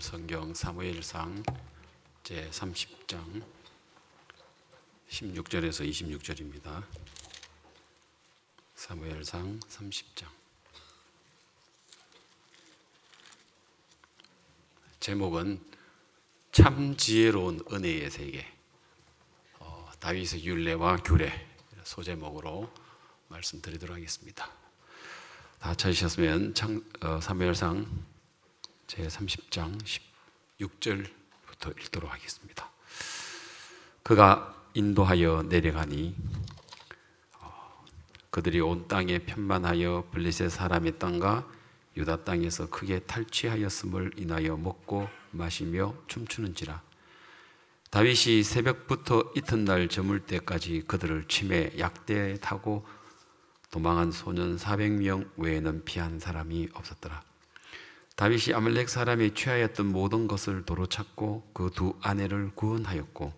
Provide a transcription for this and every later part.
오늘 성경 사무엘상 제30장 16절에서 26절입니다. 사무엘상 30장. 제목은 참 지혜로운 은혜의 세계, 다윗의 율례와 규례 소제목으로 말씀드리도록 하겠습니다. 다 찾으셨으면 사무엘상 제30장 16절부터 읽도록 하겠습니다. 그가 인도하여 내려가니 그들이 온 땅에 편만하여 블레셋 사람의 땅과 유다 땅에서 크게 탈취하였음을 인하여 먹고 마시며 춤추는지라. 다윗이 새벽부터 이튿날 저물 때까지 그들을 치매 약대하고 도망한 소년 400명 외에는 피한 사람이 없었더라. 다윗이 아말렉 사람이 취하였던 모든 것을 도로 찾고 그 두 아내를 구원하였고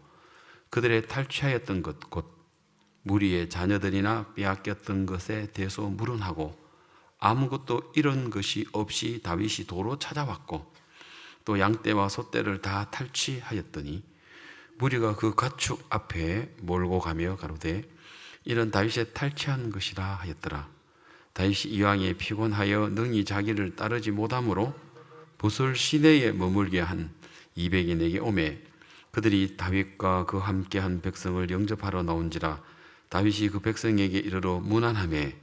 그들의 탈취하였던 것 곧 무리의 자녀들이나 빼앗겼던 것에 대소 물은하고 아무것도 잃은 것이 없이 다윗이 도로 찾아왔고 또 양떼와 소떼를 다 탈취하였더니 무리가 그 가축 앞에 몰고 가며 가로되 이는 다윗이 탈취한 것이라 하였더라. 다윗이 이왕에 피곤하여 능히 자기를 따르지 못하므로 부술 시내에 머물게 한 200인에게 오매 그들이 다윗과 그 함께한 백성을 영접하러 나온지라. 다윗이 그 백성에게 이르러 문안하매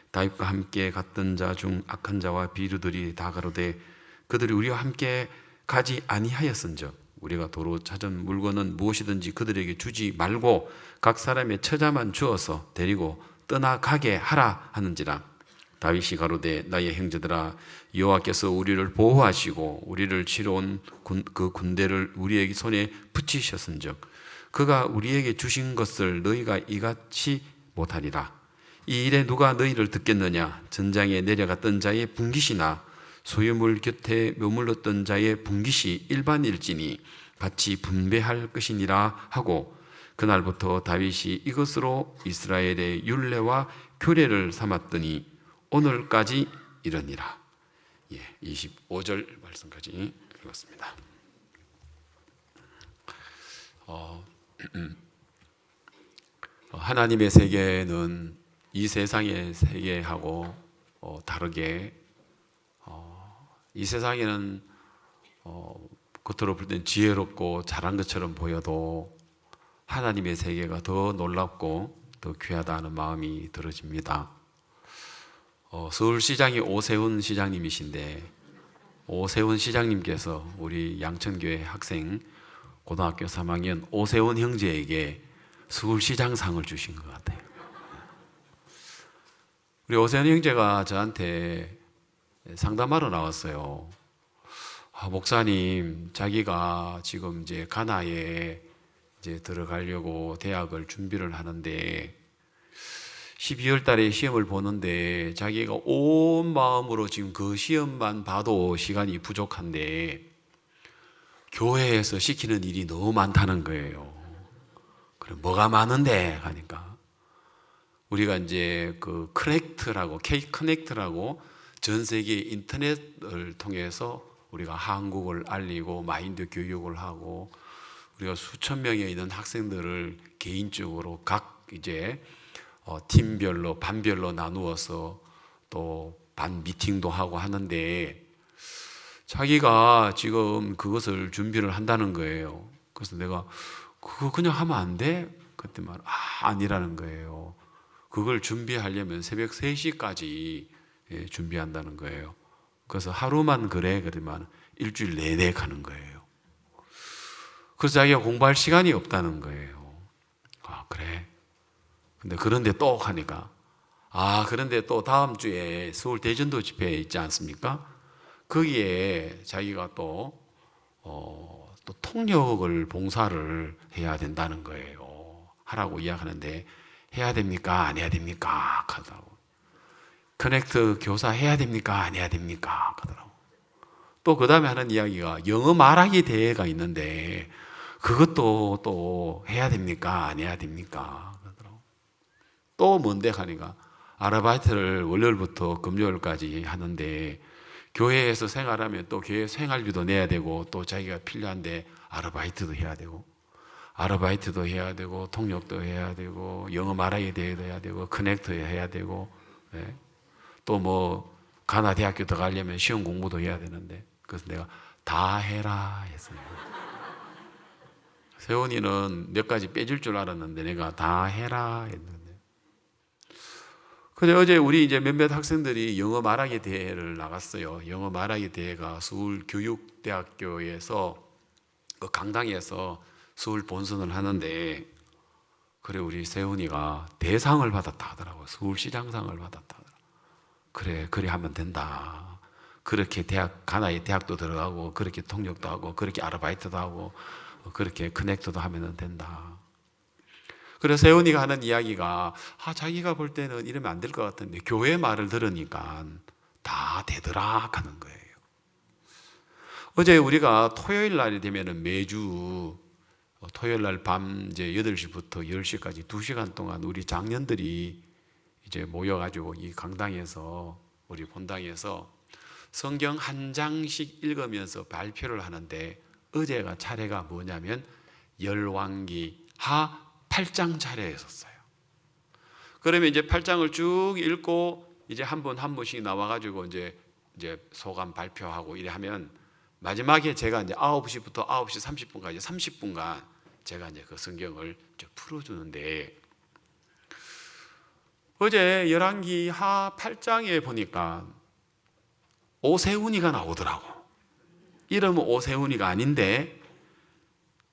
다윗과 함께 갔던 자 중 악한 자와 비류들이 다 가로되 그들이 우리와 함께 가지 아니하였은즉 우리가 도로 찾은 물건은 무엇이든지 그들에게 주지 말고 각 사람의 처자만 주어서 데리고 떠나가게 하라 하는지라. 다윗이 가로되 나의 형제들아 여호와께서 우리를 보호하시고 우리를 치러 온 그 군대를 우리에게 손에 붙이셨은즉 그가 우리에게 주신 것을 너희가 이같이 못하리라. 이 일에 누가 너희를 듣겠느냐? 전장에 내려갔던 자의 분깃이나 소유물 곁에 머물렀던 자의 분깃이 일반일지니 같이 분배할 것이니라 하고 그날부터 다윗이 이것으로 이스라엘의 율례와 규례를 삼았더니 오늘까지 이르니라. 25절 말씀까지 읽었습니다. 하나님의 세계는 이 세상의 세계하고 다르게 이 세상에는 겉으로 볼 땐 지혜롭고 잘한 것처럼 보여도 하나님의 세계가 더 놀랍고 더 귀하다는 마음이 들어집니다. 서울시장이 오세훈 시장님이신데 오세훈 시장님께서 우리 양천교회 학생 고등학교 3학년 오세훈 형제에게 서울시장상을 주신 것 같아요. 우리 오세훈 형제가 저한테 상담하러 나왔어요. 목사님, 자기가 지금 이제 가나에 이제 들어가려고 대학을 준비를 하는데 12월 달에 시험을 보는데 자기가 온 마음으로 지금 그 시험만 봐도 시간이 부족한데 교회에서 시키는 일이 너무 많다는 거예요. 그래, 뭐가 많은데? 하니까 우리가 이제 그 K-커넥트라고 전 세계 인터넷을 통해서 우리가 한국을 알리고 마인드 교육을 하고 우리가 수천 명에 있는 학생들을 개인적으로 각 이제 팀별로 반별로 나누어서 또 반 미팅도 하고 하는데 자기가 지금 그것을 준비를 한다는 거예요. 그래서 내가 그거 그냥 하면 안 돼? 그때 말 아니라는 거예요. 그걸 준비하려면 새벽 3시까지 준비한다는 거예요. 그래서 하루만 그러면 일주일 내내 가는 거예요. 그래서 자기가 공부할 시간이 없다는 거예요. 그래? 근데 그런데 또 하니까 그런데 또 다음 주에 서울 대전도 집회 있지 않습니까? 거기에 자기가 또 통역을 봉사를 해야 된다는 거예요. 하라고 이야기하는데 해야 됩니까? 안 해야 됩니까? 하더라고. 커넥트 교사 해야 됩니까? 안 해야 됩니까? 하더라고. 또 그 다음에 하는 이야기가 영어 말하기 대회가 있는데 그것도 또 해야 됩니까? 안 해야 됩니까? 하더라고. 또 뭔데 하니까 아르바이트를 월요일부터 금요일까지 하는데 교회에서 생활하면 또 교회 생활비도 내야 되고 또 자기가 필요한데 아르바이트도 해야 되고 통역도 해야 되고 영어 말하기 대회도 해야 되고 커넥터 해야 되고 또 뭐 가나 대학교 들어가려면 시험 공부도 해야 되는데 그래서 내가 다 해라 했어요. 세훈이는 몇 가지 빼줄 줄 알았는데 내가 다 해라 했는데 근데 어제 우리 이제 몇몇 학생들이 영어 말하기 대회를 나갔어요. 영어 말하기 대회가 서울교육대학교에서 그 강당에서 서울 본선을 하는데 그래 우리 세훈이가 대상을 받았다 하더라고요. 서울시장상을 받았다 하더라고요. 그래 하면 된다. 그렇게 가나의 대학도 들어가고 그렇게 통역도 하고 그렇게 아르바이트도 하고 그렇게 커넥터도 하면 된다. 그래서 세훈이가 하는 이야기가 자기가 볼 때는 이러면 안 될 것 같은데 교회 말을 들으니까 다 되더라 하는 거예요. 어제 우리가 토요일 날이 되면은 매주 토요일 날 밤 이제 8시부터 10시까지 2시간 동안 우리 장년들이 이제 모여가지고 이 강당에서 우리 본당에서 성경 한 장씩 읽으면서 발표를 하는데 어제가 차례가 뭐냐면 열왕기 하 8장 차례였었어요. 그러면 이제 8장을 쭉 읽고 이제 한 분 한 분씩 나와가지고 이제 소감 발표하고 이래 하면 마지막에 제가 이제 9시부터 9시 30분까지 30분간 제가 이제 그 성경을 이제 풀어주는데 어제 열왕기 하 8장에 보니까 오세훈이가 나오더라고. 이름은 오세훈이가 아닌데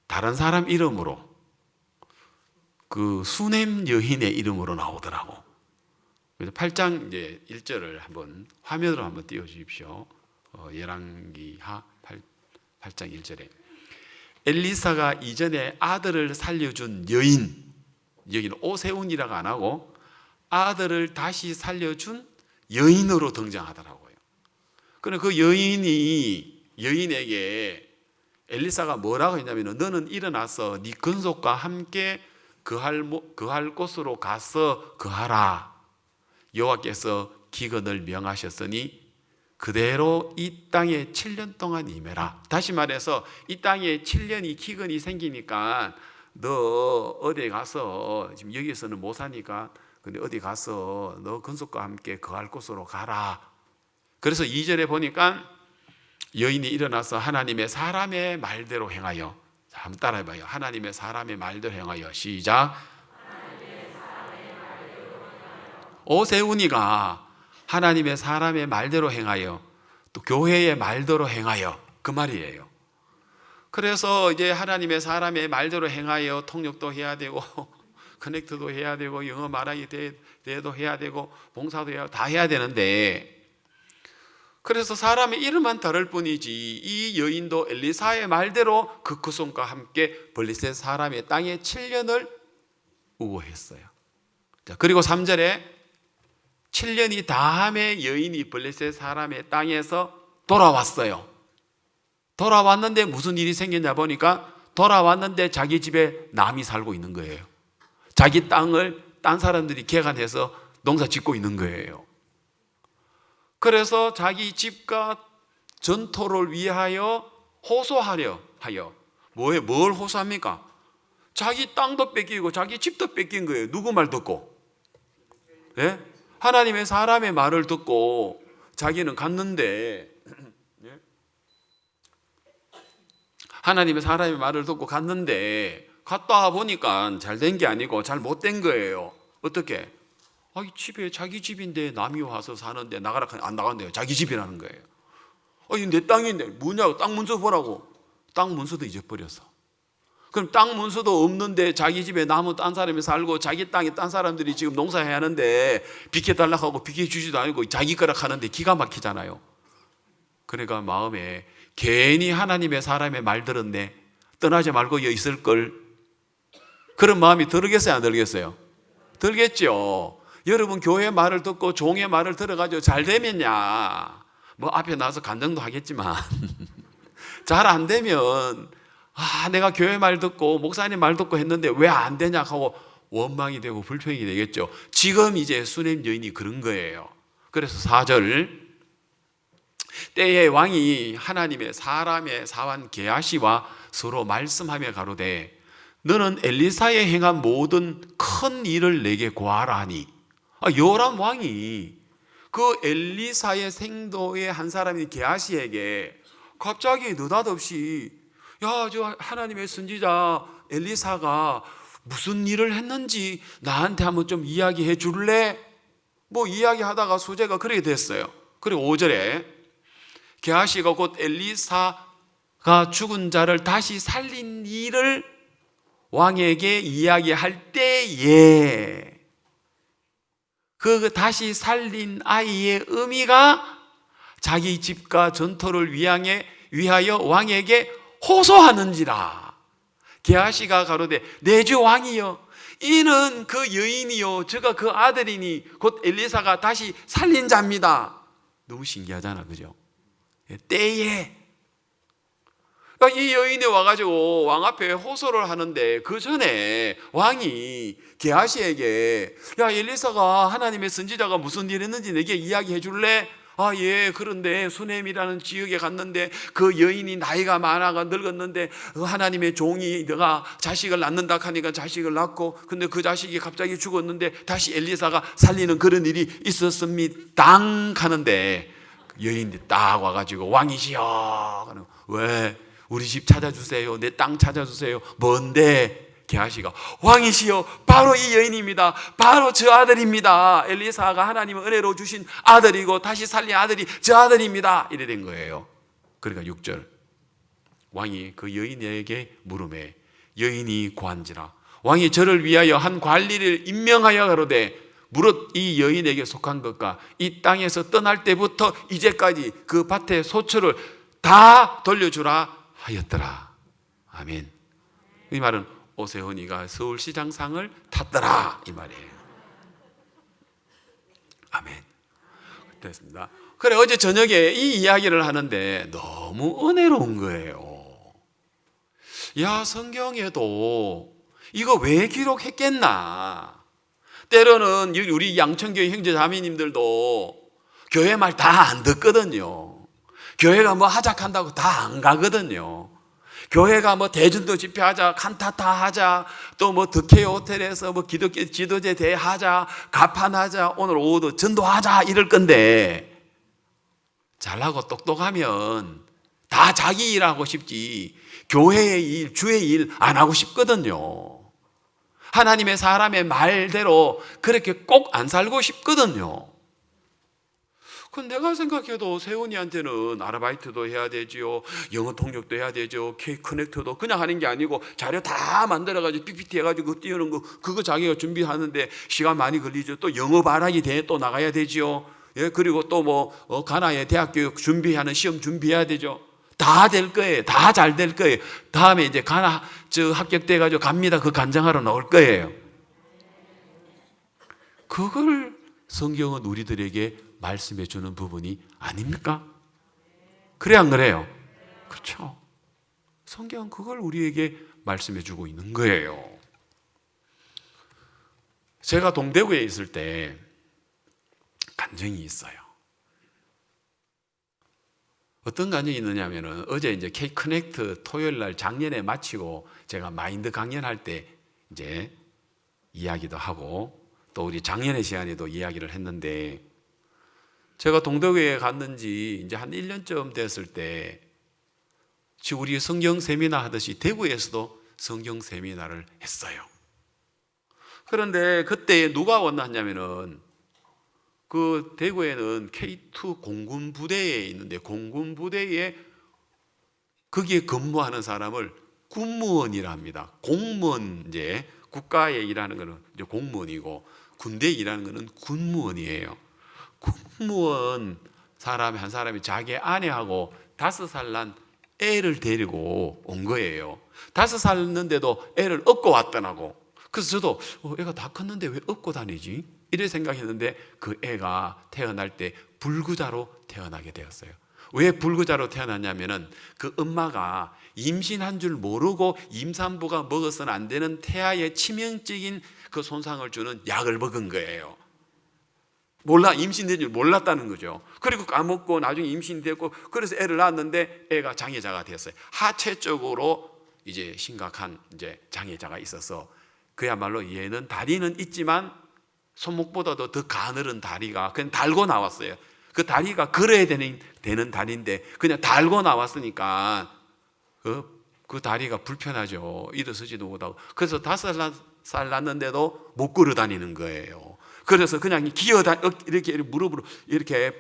다른 사람 이름으로 그 수냄 여인의 이름으로 나오더라고. 그래서 8장 이제 1절을 한번 화면으로 한번 띄워 주십시오. 열왕기 하 8장 1절에 엘리사가 이전에 아들을 살려준 여인, 여기는 오세훈이라고 안 하고 아들을 다시 살려준 여인으로 등장하더라고요. 그런데 그 여인에게 엘리사가 뭐라고 했냐면 너는 일어나서 네 근속과 함께 그할 곳으로 가서 거하라. 여호와께서 기근을 명하셨으니 그대로 이 땅에 7년 동안 임해라. 다시 말해서 이 땅에 7년이 기근이 생기니까 너 어디 가서 지금 여기서는 못 사니까 근데 어디 가서 너 근속과 함께 거할 곳으로 가라. 그래서 2절에 보니까 여인이 일어나서 하나님의 사람의 말대로 행하여 한번 따라해봐요. 하나님의 사람의 말대로 행하여 시작. 오세훈이가 하나님의 사람의 말대로 행하여 또 교회의 말대로 행하여 그 말이에요. 그래서 이제 하나님의 사람의 말대로 행하여 통역도 해야 되고 커넥트도 해야 되고 영어 말하기 대회도 해야 되고 봉사도 해야 다 해야 되는데 그래서 사람의 이름만 다를 뿐이지 이 여인도 엘리사의 말대로 그 구손과 함께 블레셋 사람의 땅에 7년을 우거했어요. 자, 그리고 3절에 7년이 다음에 여인이 블레셋 사람의 땅에서 돌아왔어요. 돌아왔는데 무슨 일이 생겼냐 보니까 돌아왔는데 자기 집에 남이 살고 있는 거예요. 자기 땅을 딴 사람들이 개간해서 농사 짓고 있는 거예요. 그래서 자기 집과 전토를 위하여 호소하려 하여 뭘 호소합니까? 자기 땅도 뺏기고 자기 집도 뺏긴 거예요. 누구 말 듣고? 예? 하나님의 사람의 말을 듣고 자기는 갔는데 하나님의 사람의 말을 듣고 갔는데 갔다 보니까 잘 된 게 아니고 잘 못 된 거예요. 어떻게? 이 집에 자기 집인데 남이 와서 사는데 나가라 안 나간대요. 자기 집이라는 거예요. 내 땅인데 뭐냐고 땅 문서 보라고. 땅 문서도 잊어버렸어. 그럼 땅 문서도 없는데 자기 집에 남은 딴 사람이 살고 자기 땅에 딴 사람들이 지금 농사해야 하는데 비켜달라고 하고 비켜주지도 않고 자기 거라 하는데 기가 막히잖아요. 그러니까 마음에 괜히 하나님의 사람의 말 들었네. 떠나지 말고 여기 있을 걸. 그런 마음이 들겠어요, 안 들겠어요? 들겠죠. 여러분 교회 말을 듣고 종의 말을 들어가지고 잘 되면야 뭐 앞에 나와서 간증도 하겠지만 잘 안 되면 내가 교회 말 듣고 목사님 말 듣고 했는데 왜 안 되냐 하고 원망이 되고 불평이 되겠죠. 지금 이제 수냄 여인이 그런 거예요. 그래서 4절 때에 왕이 하나님의 사람의 사환 게하시와 서로 말씀하며 가로되 너는 엘리사의 행한 모든 큰 일을 내게 고하라 하니, 요람 왕이 그 엘리사의 생도의 한 사람인 게하시에게 갑자기 느닷없이 야, 저 하나님의 선지자 엘리사가 무슨 일을 했는지 나한테 한번 좀 이야기해 줄래? 뭐 이야기하다가 소재가 그렇게 됐어요. 그리고 5절에 게하시가 곧 엘리사가 죽은 자를 다시 살린 일을 왕에게 이야기할 때에 그 다시 살린 아이의 의미가 자기 집과 전토를 위하여 왕에게 호소하는지라. 게하시가 가로되 내 주 왕이여, 이는 그 여인이요 저가 그 아들이니 곧 엘리사가 다시 살린 자입니다. 너무 신기하잖아, 그죠? 때에 이 여인이 와가지고 왕 앞에 호소를 하는데 그 전에 왕이 게하시에게 야, 엘리사가 하나님의 선지자가 무슨 일 했는지 내게 이야기해 줄래? 예, 그런데 수넴이라는 지역에 갔는데 그 여인이 나이가 많아가 늙었는데 하나님의 종이 내가 자식을 낳는다 하니까 자식을 낳고, 근데 그 자식이 갑자기 죽었는데 다시 엘리사가 살리는 그런 일이 있었습니다 하는데 여인이 딱 와가지고 왕이시여, 왜? 우리 집 찾아주세요. 내 땅 찾아주세요. 뭔데? 게하시가 왕이시여, 바로 이 여인입니다. 바로 저 아들입니다. 엘리사가 하나님의 은혜로 주신 아들이고 다시 살린 아들이 저 아들입니다. 이래 된 거예요. 그러니까 6절 왕이 그 여인에게 물으매 여인이 고한지라. 왕이 저를 위하여 한 관리를 임명하여 가로되 무릇 이 여인에게 속한 것과 이 땅에서 떠날 때부터 이제까지 그 밭의 소출을 다 돌려주라 하였더라. 아멘. 이 말은 오세훈이가 서울시장상을 탔더라 이 말이에요. 아멘. 됐습니다. 그래, 어제 저녁에 이 이야기를 하는데 너무 은혜로운 거예요. 야, 성경에도 이거 왜 기록했겠나. 때로는 우리 양천교회 형제 자매님들도 교회 말 다 안 듣거든요. 교회가 뭐 하작한다고 다 안 가거든요. 교회가 뭐 대전도 집회하자, 칸타타 하자, 또 뭐 덕혜 호텔에서 뭐 기독교 지도제 대회 하자, 가판하자, 오늘 오후도 전도하자 이럴 건데, 잘나고 똑똑하면 다 자기 일하고 싶지 교회의 일, 주의 일 안 하고 싶거든요. 하나님의 사람의 말대로 그렇게 꼭 안 살고 싶거든요. 그건 내가 생각해도 세훈이한테는 아르바이트도 해야 되지요, 영어 통역도 해야 되죠, K 커넥터도 그냥 하는 게 아니고 자료 다 만들어가지고 PPT 해가지고 띄우는 거, 그거 자기가 준비하는데 시간 많이 걸리죠. 또 영어 발악이 대회 또 나가야 되지요. 예, 그리고 또 뭐 가나에 대학교육 준비하는 시험 준비해야 되죠. 다 될 거예요. 다 잘 될 거예요. 다음에 이제 가나 합격돼가지고 갑니다. 그 간장하러 나올 거예요. 그걸 성경은 우리들에게 말씀해 주는 부분이 아닙니까? 그래 안 그래요? 그렇죠. 성경은 그걸 우리에게 말씀해 주고 있는 거예요. 제가 동대구에 있을 때 간증이 있어요. 어떤 간증이 있느냐면은 어제 이제 K 커넥트 토요일 날 작년에 마치고 제가 마인드 강연할 때 이제 이야기도 하고 또 우리 작년의 시간에도 이야기를 했는데, 제가 동덕회에 갔는지 이제 한 1년쯤 됐을 때 지금 우리 성경 세미나 하듯이 대구에서도 성경 세미나를 했어요. 그런데 그때 누가 왔냐면은 그 대구에는 K2 공군 부대에 있는데 공군 부대에 거기에 근무하는 사람을 군무원이라 합니다. 공무원, 이제 국가에 일하는 거는 이제 공무원이고 군대에 일하는 거는 군무원이에요. 군무원 사람 한 사람이 자기 아내하고 5살 난 애를 데리고 온 거예요. 5살 났는데도 애를 업고 왔더라고. 그래서 저도 애가 다 컸는데 왜 업고 다니지? 이래 생각했는데 그 애가 태어날 때 불구자로 태어나게 되었어요. 왜 불구자로 태어났냐면은 그 엄마가 임신한 줄 모르고 임산부가 먹어서는 안 되는 태아에 치명적인 그 손상을 주는 약을 먹은 거예요. 임신된 줄 몰랐다는 거죠. 그리고 까먹고 나중에 임신됐고, 그래서 애를 낳았는데 애가 장애자가 됐어요. 하체 쪽으로 이제 심각한 이제 장애자가 있어서, 그야말로 얘는 다리는 있지만 손목보다도 더 가늘은 다리가 그냥 달고 나왔어요. 그 다리가 걸어야 되는 다리인데 그냥 달고 나왔으니까 그 다리가 불편하죠. 일어서지도 못하고. 그래서 5살 났는데도 못 걸어 다니는 거예요. 그래서 그냥 이렇게 무릎으로 이렇게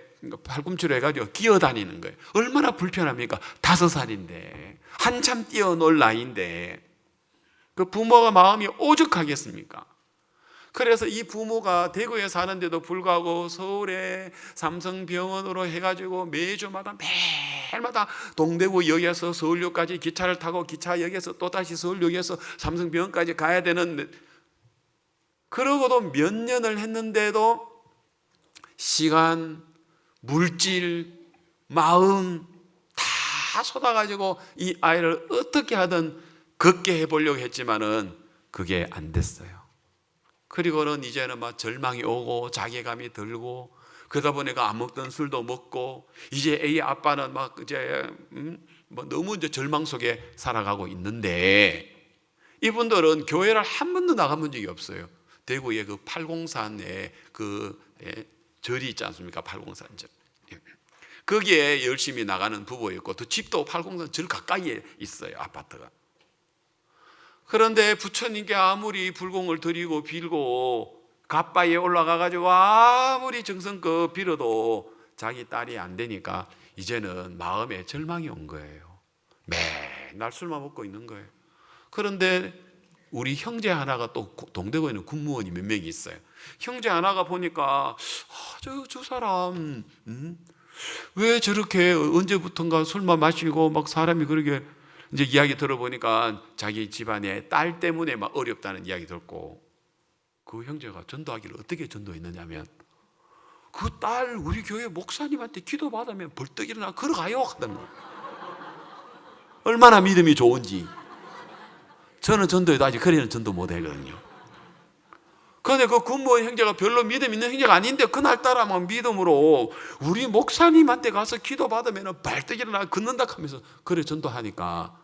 팔꿈치로 해가지고 기어 다니는 거예요. 얼마나 불편합니까? 5살인데, 한참 뛰어놀 나이인데, 그 부모가 마음이 오죽하겠습니까? 그래서 이 부모가 대구에 사는데도 불구하고 서울에 삼성병원으로 해가지고 매주마다 매일마다 동대구역에서 서울역까지 기차를 타고 기차역에서 또다시 서울역에서 삼성병원까지 가야 되는, 그러고도 몇 년을 했는데도 시간, 물질, 마음 다 쏟아가지고 이 아이를 어떻게 하든 걷게 해보려고 했지만은 그게 안 됐어요. 그리고는 이제는 막 절망이 오고 자괴감이 들고, 그러다 보니까 안 먹던 술도 먹고, 이제 애의 아빠는 막 이제 뭐 너무 이제 절망 속에 살아가고 있는데, 이분들은 교회를 한 번도 나가본 적이 없어요. 대구에 그 팔공산에 그 절이 있지 않습니까? 팔공산 절. 거기에 열심히 나가는 부부였고, 또 집도 팔공산 절 가까이에 있어요, 아파트가. 그런데 부처님께 아무리 불공을 드리고 빌고 갓바위에 올라가가지고 아무리 정성껏 빌어도 자기 딸이 안 되니까 이제는 마음에 절망이 온 거예요. 맨날 술만 먹고 있는 거예요. 그런데 우리 형제 하나가 또 동대구에 있는 군무원이 몇 명이 있어요. 형제 하나가 보니까 저 사람 왜 저렇게 언제부턴가 술만 마시고 막 사람이 그렇게, 이제 이야기 들어보니까 자기 집안에 딸 때문에 막 어렵다는 이야기 듣고, 그 형제가 전도하기를 어떻게 전도했느냐면, 그 딸 우리 교회 목사님한테 기도받으면 벌떡 일어나 걸어가요 하다는 거예요. 얼마나 믿음이 좋은지. 저는 전도해도 아직 그래는 전도 못 하거든요. 그런데 그 군무원 형제가 별로 믿음 있는 형제가 아닌데 그날따라 막 믿음으로 우리 목사님한테 가서 기도받으면 발떡 일어나 걷는다 하면서 그래 전도하니까,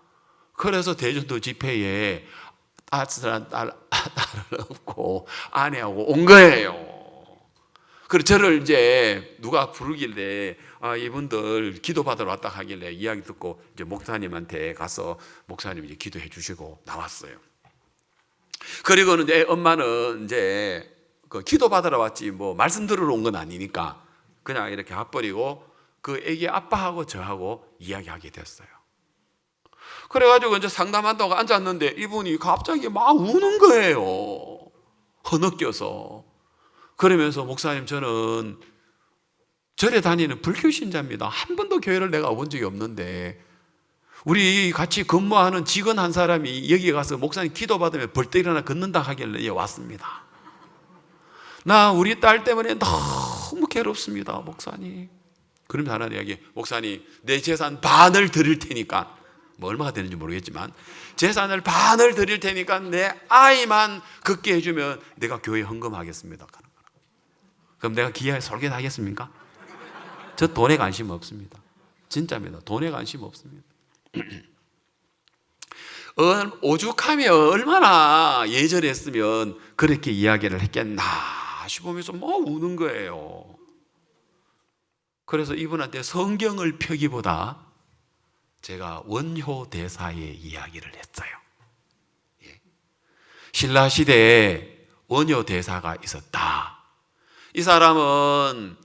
그래서 대전도 집회에 딸을 업고 아내하고 온 거예요. 그래서 저를 이제 누가 부르길래 이분들 기도받으러 왔다 하길래 이야기 듣고 이제 목사님한테 가서 목사님 이제 기도해 주시고 나왔어요. 그리고는 이제 엄마는 이제 그 기도받으러 왔지 뭐 말씀 들으러 온 건 아니니까 그냥 이렇게 가버리고 그 애기 아빠하고 저하고 이야기하게 됐어요. 그래가지고 이제 상담한다고 앉았는데 이분이 갑자기 막 우는 거예요. 흐느껴서. 그러면서 목사님, 저는 절에 다니는 불교 신자입니다. 한 번도 교회를 내가 와본 적이 없는데 우리 같이 근무하는 직원 한 사람이 여기 가서 목사님 기도받으면 벌떡 일어나 걷는다 하길래 왔습니다. 나 우리 딸 때문에 너무 괴롭습니다, 목사님. 그러면 하나님 이야기, 목사님 내 재산 반을 드릴 테니까, 뭐 얼마가 되는지 모르겠지만 재산을 반을 드릴 테니까 내 아이만 걷게 해주면 내가 교회에 헌금하겠습니다. 그럼 내가 기아에 솔깃하겠습니까? 저 돈에 관심 없습니다. 진짜입니다. 돈에 관심 없습니다. 오죽하면 얼마나 예절했으면 그렇게 이야기를 했겠나 싶으면서 뭐 우는 거예요. 그래서 이분한테 성경을 펴기보다 제가 원효 대사의 이야기를 했어요. 신라 시대에 원효 대사가 있었다. 이 사람은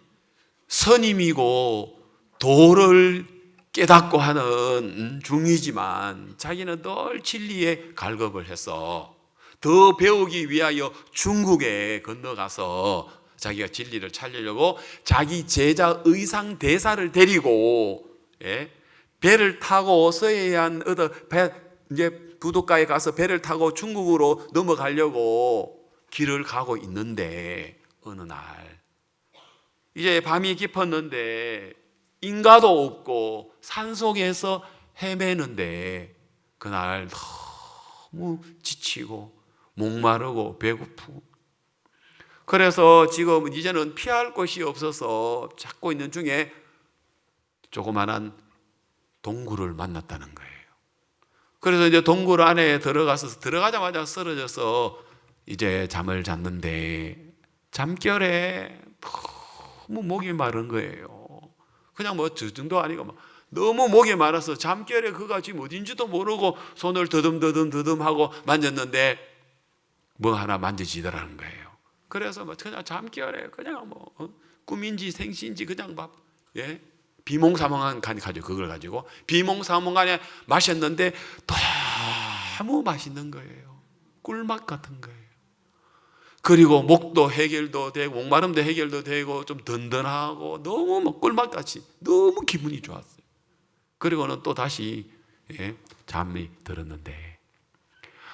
선임이고 도를 깨닫고 하는 중이지만 자기는 늘 진리에 갈급을 해서 더 배우기 위하여 중국에 건너가서 자기가 진리를 찾으려고 자기 제자 의상 대사를 데리고 배를 타고 서해안 이제 부둣가에 가서 배를 타고 중국으로 넘어가려고 길을 가고 있는데 어느 날 이제 밤이 깊었는데 인가도 없고 산속에서 헤매는데 그날 너무 지치고 목마르고 배고프고 그래서 지금 이제는 피할 곳이 없어서 찾고 있는 중에 조그만한 동굴을 만났다는 거예요. 그래서 이제 동굴 안에 들어가자마자 쓰러져서 이제 잠을 잤는데 잠결에 너무 목이 마른 거예요. 그냥 뭐 저 정도 아니고 너무 목이 마라서 잠결에 그가 지금 어딘지도 모르고 손을 더듬하고 만졌는데 뭐 하나 만져지더라는 거예요. 그래서 뭐 그냥 잠결에 그냥 뭐 꿈인지 생시인지 그냥 막 비몽사몽한 가지고 그걸 가지고 비몽사몽간에 마셨는데 너무 맛있는 거예요. 꿀맛 같은 거예요. 그리고 목도 해결도 되고 목마름도 해결도 되고 좀 든든하고 너무 막 꿀맛같이 너무 기분이 좋았어요. 그리고는 또 다시 잠이 들었는데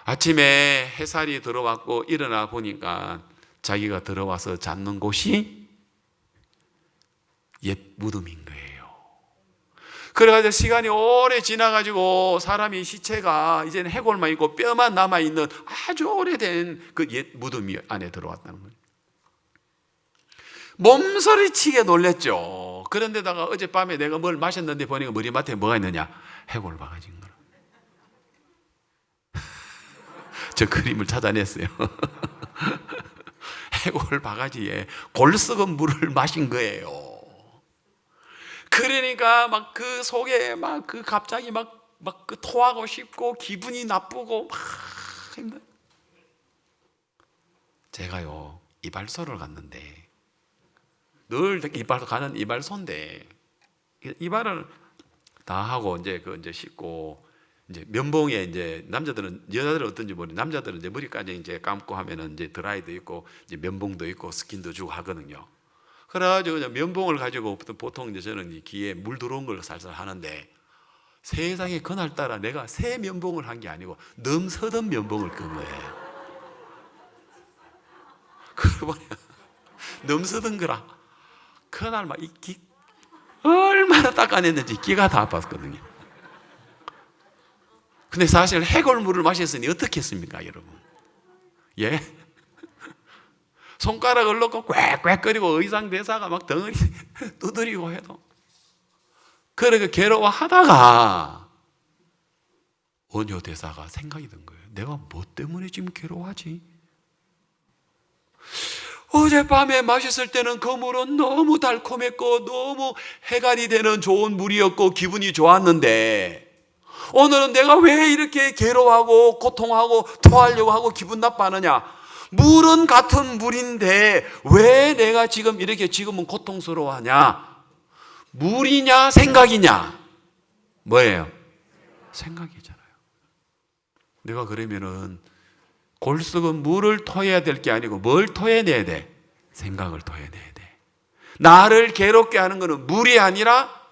아침에 햇살이 들어왔고 일어나 보니까 자기가 들어와서 잤는 곳이 옛 무덤인 거예요. 그래가지고 시간이 오래 지나가지고 사람이 시체가 이제는 해골만 있고 뼈만 남아있는 아주 오래된 그 옛 무덤 안에 들어왔다는 거예요. 몸서리치게 놀랬죠. 그런데다가 어젯밤에 내가 뭘 마셨는데 보니까 머리맡에 뭐가 있느냐? 해골 바가지인 거라. 저 그림을 찾아냈어요. 해골 바가지에 골썩은 물을 마신 거예요. 그러니까 막 그 속에 막 그 갑자기 막 그 토하고 싶고 기분이 나쁘고 막 힘들어요. 제가요 이발소를 갔는데 늘 이발소 가는 이발소인데 이발을 다 하고 이제 씻고 이제 면봉에 이제 여자들은 어떤지 모르는데 남자들은 이제 머리까지 이제 감고 하면은 이제 드라이도 있고 이제 면봉도 있고 스킨도 주고 하거든요. 그래가지고 면봉을 가지고 보통 이제 저는 귀에 물 들어온 걸 살살 하는데 세상에 그날따라 내가 새 면봉을 한 게 아니고 넘서던 면봉을 끈 거예요. 그러고 보니 넘서던 거라 그날 막 이 귀 얼마나 닦아냈는지 귀가 다 아팠거든요. 근데 사실 해골물을 마셨으니 어떻게 했습니까, 여러분? 예? 손가락을 넣고 꽥꽥거리고 의상 대사가 막 덩어리 두드리고 해도 그러니까 괴로워하다가 원효 대사가 생각이 든 거예요. 내가 뭐 때문에 지금 괴로워하지? 어젯밤에 마셨을 때는 그 물은 너무 달콤했고 너무 해갈이 되는 좋은 물이었고 기분이 좋았는데 오늘은 내가 왜 이렇게 괴로워하고 고통하고 토하려고 하고 기분 나빠하느냐? 물은 같은 물인데 왜 내가 지금 이렇게 지금은 고통스러워하냐? 물이냐 생각이냐? 뭐예요? 생각이잖아요. 내가 그러면은 골썩은 물을 토해야 될 게 아니고 뭘 토해내야 돼? 생각을 토해내야 돼. 나를 괴롭게 하는 것은 물이 아니라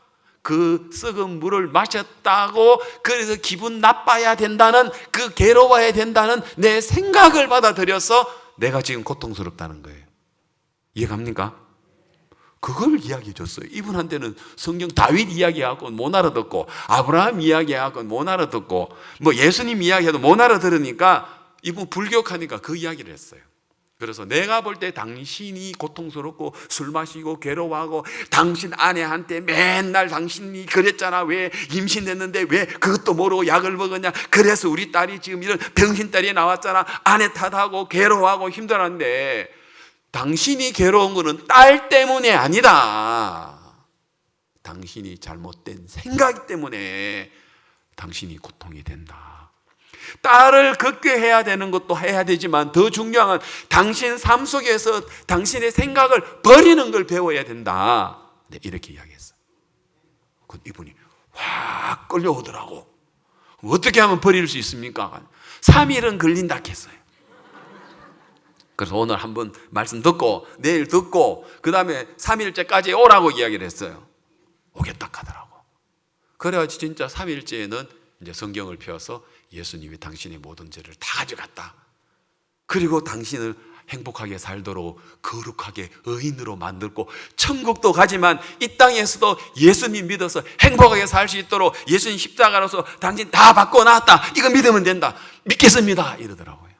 그 썩은 물을 마셨다고 그래서 기분 나빠야 된다는 그 괴로워야 된다는 내 생각을 받아들여서 내가 지금 고통스럽다는 거예요. 이해갑니까? 그걸 이야기해 줬어요. 이분한테는 성경 다윗 이야기하고 못 알아듣고 아브라함 이야기하고 못 알아듣고 뭐 예수님 이야기해도 못 알아들으니까 이분 불교하니까 그 이야기를 했어요. 그래서 내가 볼 때 당신이 고통스럽고 술 마시고 괴로워하고 당신 아내한테 맨날 당신이 그랬잖아. 왜 임신했는데 왜 그것도 모르고 약을 먹었냐. 그래서 우리 딸이 지금 이런 병신딸이 나왔잖아. 아내 탓하고 괴로워하고 힘들었는데 당신이 괴로운 거는 딸 때문에 아니다. 당신이 잘못된 생각 때문에 당신이 고통이 된다. 딸을 걷게 해야 되는 것도 해야 되지만 더 중요한 건 당신 삶 속에서 당신의 생각을 버리는 걸 배워야 된다. 네, 이렇게 이야기했어요. 이분이 확 끌려오더라고. 어떻게 하면 버릴 수 있습니까? 3일은 걸린다 했어요. 그래서 오늘 한번 말씀 듣고 내일 듣고 그 다음에 3일째까지 오라고 이야기를 했어요. 오겠다 하더라고. 그래가지고 진짜 3일째에는 이제 성경을 펴서 예수님이 당신의 모든 죄를 다 가져갔다. 그리고 당신을 행복하게 살도록 거룩하게 의인으로 만들고 천국도 가지만 이 땅에서도 예수님 믿어서 행복하게 살 수 있도록 예수님 십자가로서 당신 다 받고 나왔다. 이거 믿으면 된다. 믿겠습니다. 이러더라고요.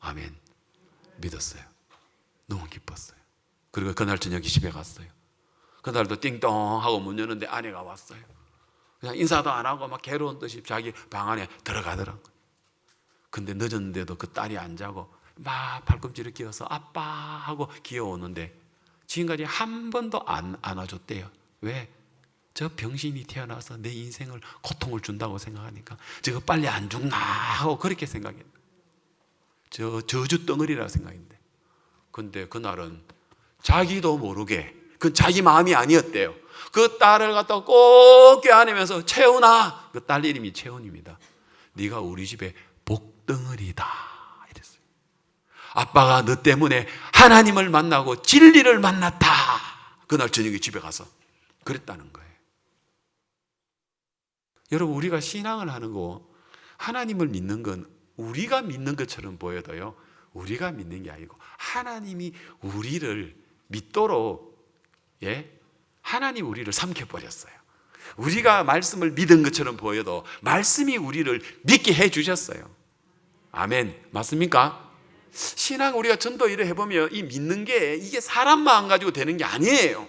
아멘. 믿었어요. 너무 기뻤어요. 그리고 그날 저녁에 집에 갔어요. 그날도 띵동 하고 문 여는데 아내가 왔어요. 그냥 인사도 안 하고 막 괴로운 듯이 자기 방 안에 들어가더라고요. 근데 늦었는데도 그 딸이 안 자고 막 발꿈치를 끼워서 아빠 하고 기어오는데 지금까지 한 번도 안 안아줬대요. 왜? 저 병신이 태어나서 내 인생을 고통을 준다고 생각하니까 저거 빨리 안 죽나 하고 그렇게 생각했는데, 저 저주 덩어리라 생각했는데, 근데 그날은 자기도 모르게, 그건 자기 마음이 아니었대요. 그 딸을 갖다 꼭 껴안으면서 채훈아, 그 딸 이름이 채훈입니다. 네가 우리 집에 복덩어리다 이랬어요. 아빠가 너 때문에 하나님을 만나고 진리를 만났다. 그날 저녁에 집에 가서 그랬다는 거예요. 여러분, 우리가 신앙을 하는 거, 하나님을 믿는 건 우리가 믿는 것처럼 보여도요, 우리가 믿는 게 아니고 하나님이 우리를 믿도록, 하나님 우리를 삼켜버렸어요. 우리가 말씀을 믿은 것처럼 보여도 말씀이 우리를 믿게 해주셨어요. 아멘. 맞습니까? 신앙 우리가 전도 일을 해보면 이 믿는 게 이게 사람 마음 가지고 되는 게 아니에요.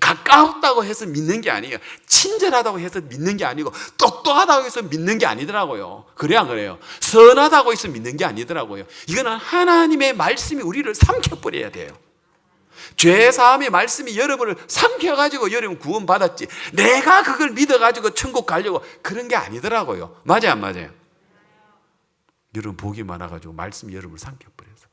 가까웠다고 해서 믿는 게 아니에요. 친절하다고 해서 믿는 게 아니고 똑똑하다고 해서 믿는 게 아니더라고요. 그래야 그래요. 선하다고 해서 믿는 게 아니더라고요. 이거는 하나님의 말씀이 우리를 삼켜버려야 돼요. 죄사함의 말씀이 여러분을 삼켜가지고 여러분 구원받았지, 내가 그걸 믿어가지고 천국 가려고 그런 게 아니더라고요. 맞아요, 안 맞아요? 여러분 복이 많아가지고 말씀이 여러분을 삼켜버려서.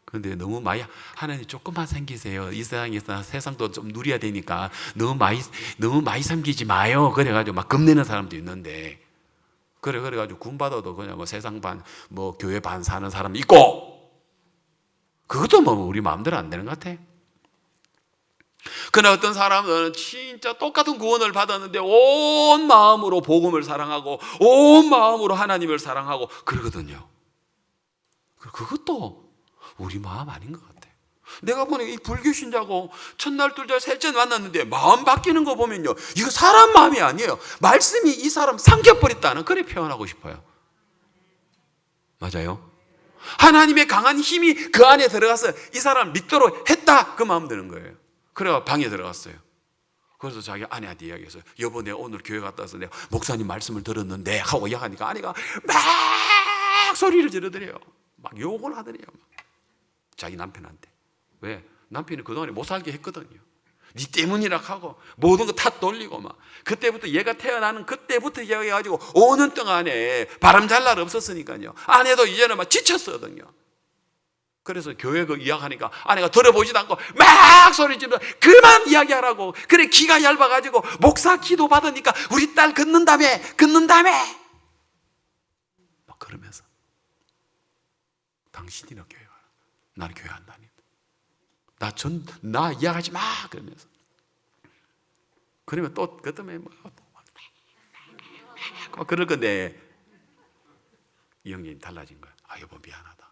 그런데 너무 많이, 하나님 조금만 삼기세요. 이 세상에서 세상도 좀 누려야 되니까 너무 많이 삼기지 마요. 그래가지고 막 겁내는 사람도 있는데, 그래가지고 구원받아도 그냥 뭐 세상 반, 뭐 교회 반 사는 사람 있고, 그것도 뭐 우리 마음대로 안 되는 것 같아. 그러나 어떤 사람은 진짜 똑같은 구원을 받았는데 온 마음으로 복음을 사랑하고 온 마음으로 하나님을 사랑하고 그러거든요. 그것도 우리 마음 아닌 것 같아. 내가 보니 이 불교 신자고 첫날 둘째 셋째 만났는데 마음 바뀌는 거 보면요, 이거 사람 마음이 아니에요. 말씀이 이 사람 삼켜버렸다는, 그래 표현하고 싶어요. 맞아요? 하나님의 강한 힘이 그 안에 들어가서 이 사람 믿도록 했다, 그 마음 드는 거예요. 그래가 방에 들어갔어요. 그래서 자기 아내한테 이야기했어요. 여보, 내가 오늘 교회 갔다 와서 내가 목사님 말씀을 들었는데 하고 이야기하니까 아내가 막 소리를 지르더래요. 막 욕을 하더래요. 자기 남편한테. 왜? 남편이 그동안에 못 살게 했거든요. 네 때문이라 하고 모든 거 탓 돌리고 막. 그때부터 얘가 태어나는 그때부터 이야기해가지고 5년 동안에 바람 잘 날 없었으니까요. 아내도 이제는 막 지쳤거든요. 그래서 교회 그 이야기하니까 아내가 들어보지도 않고 막 소리 지르면서 그만 이야기하라고. 그래 기가 얇아가지고 목사 기도 받으니까 우리 딸 긋는다며 막 그러면서 당신이나 교회 가라. 나는 교회 안 다닌다. 나 이야기하지 마 그러면서. 그러면 또 그 때문에 막 그럴 건데 이 형님이 달라진 거야. 아 여보 미안하다.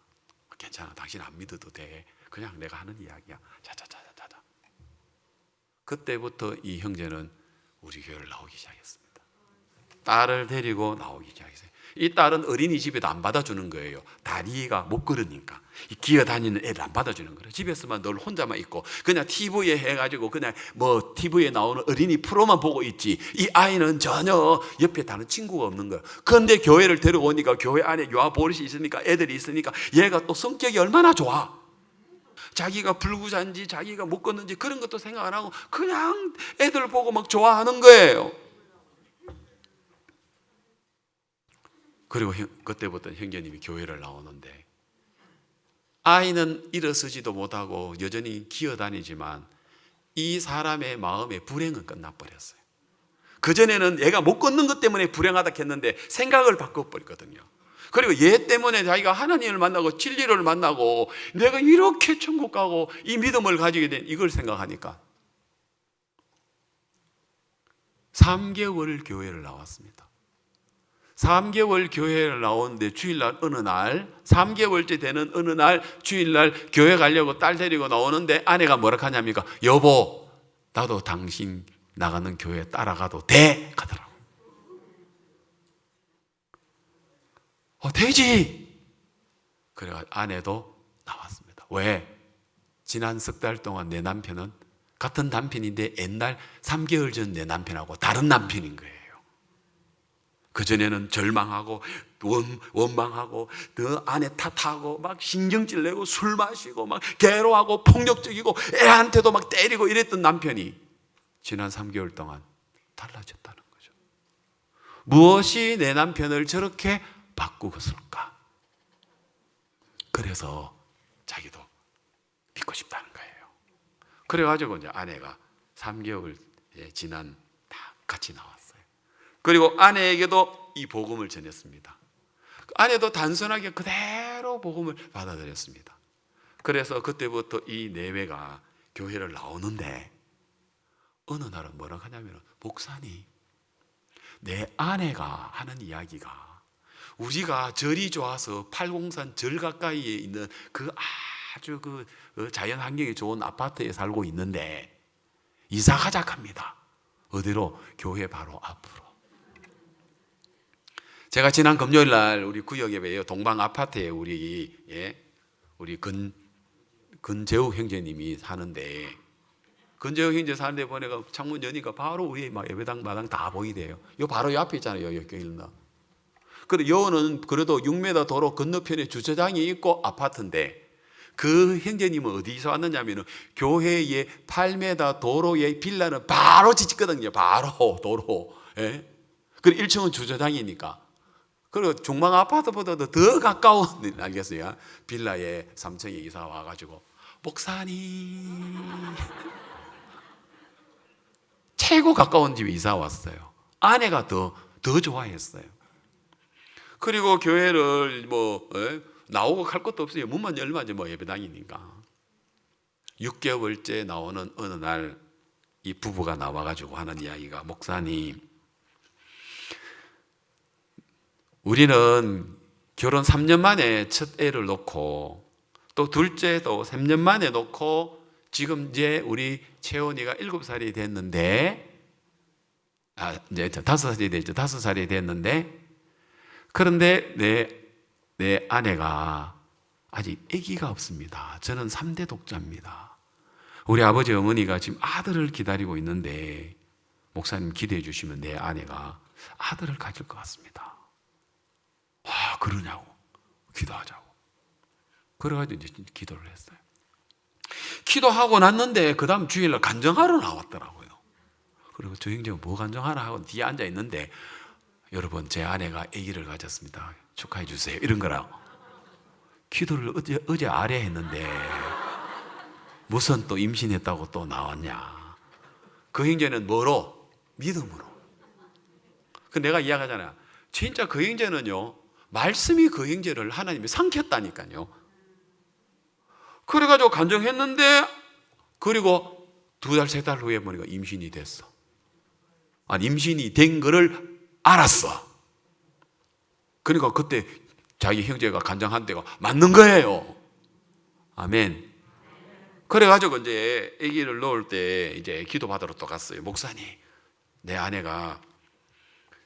괜찮아. 당신 안 믿어도 돼. 그냥 내가 하는 이야기야. 자자자자. 그때부터 이 형제는 우리 교회를 나오기 시작했습니다. 딸을 데리고 나오기 시작했어요. 이 딸은 어린이집에도 안 받아주는 거예요. 다리가 못 걸으니까. 기어다니는 애를 안 받아주는 거예요. 집에서만 늘 혼자만 있고 그냥 TV에 해가지고 그냥 뭐 TV에 나오는 어린이 프로만 보고 있지, 이 아이는 전혀 옆에 다른 친구가 없는 거예요. 그런데 교회를 데려오니까 교회 안에 요아보릿이 있으니까 애들이 있으니까 얘가 또 성격이 얼마나 좋아. 자기가 불구자인지 자기가 못 걷는지 그런 것도 생각 안 하고 그냥 애들 보고 막 좋아하는 거예요. 그리고 그때부터 형제님이 교회를 나오는데 아이는 일어서지도 못하고 여전히 기어다니지만 이 사람의 마음의 불행은 끝나버렸어요. 그전에는 얘가 못 걷는 것 때문에 불행하다 했는데 생각을 바꿔버렸거든요. 그리고 얘 때문에 자기가 하나님을 만나고 진리를 만나고 내가 이렇게 천국 가고 이 믿음을 가지게 된 이걸 생각하니까 3개월 교회를 나왔습니다. 3개월 교회를 나오는데 주일날 어느 날 3개월째 되는 어느 날 주일날 교회 가려고 딸 데리고 나오는데 아내가 뭐라 하냐니까 여보 나도 당신 나가는 교회 따라가도 돼? 가더라고. 되지. 그래가 아내도 나왔습니다. 왜? 지난 석 달 동안 내 남편은 같은 남편인데 옛날 3개월 전 내 남편하고 다른 남편인 거예요. 그전에는 절망하고 원망하고 그 아내 탓하고 막 신경질 내고 술 마시고 막 괴로워하고 폭력적이고 애한테도 막 때리고 이랬던 남편이 지난 3개월 동안 달라졌다는 거죠. 무엇이 내 남편을 저렇게 바꾸었을까? 그래서 자기도 믿고 싶다는 거예요. 그래가지고 이제 아내가 3개월 지난 다 같이 나왔어요. 그리고 아내에게도 이 복음을 전했습니다. 아내도 단순하게 그대로 복음을 받아들였습니다. 그래서 그때부터 이 내외가 교회를 나오는데 어느 날은 뭐라고 하냐면, 목사님, 내 아내가 하는 이야기가 우리가 절이 좋아서 팔공산 절 가까이에 있는 그 아주 그 자연 환경이 좋은 아파트에 살고 있는데 이사 가자 합니다. 어디로? 교회 바로 앞으로. 제가 지난 금요일 날 우리 구역에 동방 아파트에 우리 근재욱 형제님이 사는데, 근재욱 형제 사는데 보니까 창문 여니까 바로 위에 막 예배당 마당 다 보이대요. 요 바로 요 앞에 있잖아요. 여기 있나. 그래 요는 그래도 6m 도로 건너편에 주차장이 있고 아파트인데, 그 형제님은 어디서 왔느냐면은 교회의 8m 도로의 빌라는 바로 짓거든요. 바로 도로. 예? 그리고 1층은 주차장이니까. 그리고 중망 아파트보다도 더 가까운, 알겠어요? 빌라에 3층에 이사 와가지고, 목사님, 최고 가까운 집에 이사 왔어요. 아내가 더 좋아했어요. 그리고 교회를 나오고 갈 것도 없어요. 문만 열면 이제 예배당이니까. 6개월째 나오는 어느 날 이 부부가 나와가지고 하는 이야기가, 목사님, 우리는 결혼 3년 만에 첫 애를 놓고 또 둘째도 3년 만에 놓고 지금 이제 우리 채원이가 7살이 됐는데, 이제 5살이 됐죠. 5살이 됐는데, 그런데 내 아내가 아직 아기가 없습니다. 저는 3대 독자입니다. 우리 아버지 어머니가 지금 아들을 기다리고 있는데, 목사님 기도해 주시면 내 아내가 아들을 가질 것 같습니다. 그러냐고, 기도하자고. 그래가지고 이제 기도를 했어요. 기도하고 났는데 그 다음 주일날 간정하러 나왔더라고요. 그리고 저 형제가 뭐 간정하나 하고 뒤에 앉아 있는데, 여러분 제 아내가 아기를 가졌습니다. 축하해 주세요. 이런 거라고. 기도를 어제 아래 했는데 무슨 또 임신했다고 또 나왔냐. 그 형제는 뭐로? 믿음으로. 그 내가 이야기하잖아요. 진짜 그 형제는요, 말씀이 그 형제를 하나님이 삼켰다니까요. 그래가지고 간정했는데, 그리고 2달, 3달 후에 보니까 임신이 됐어. 임신이 된 거를 알았어. 그러니까 그때 자기 형제가 간정한 데가 맞는 거예요. 아멘. 그래가지고 이제 아기를 놓을 때 이제 기도 받으러 또 갔어요. 목사님, 내 아내가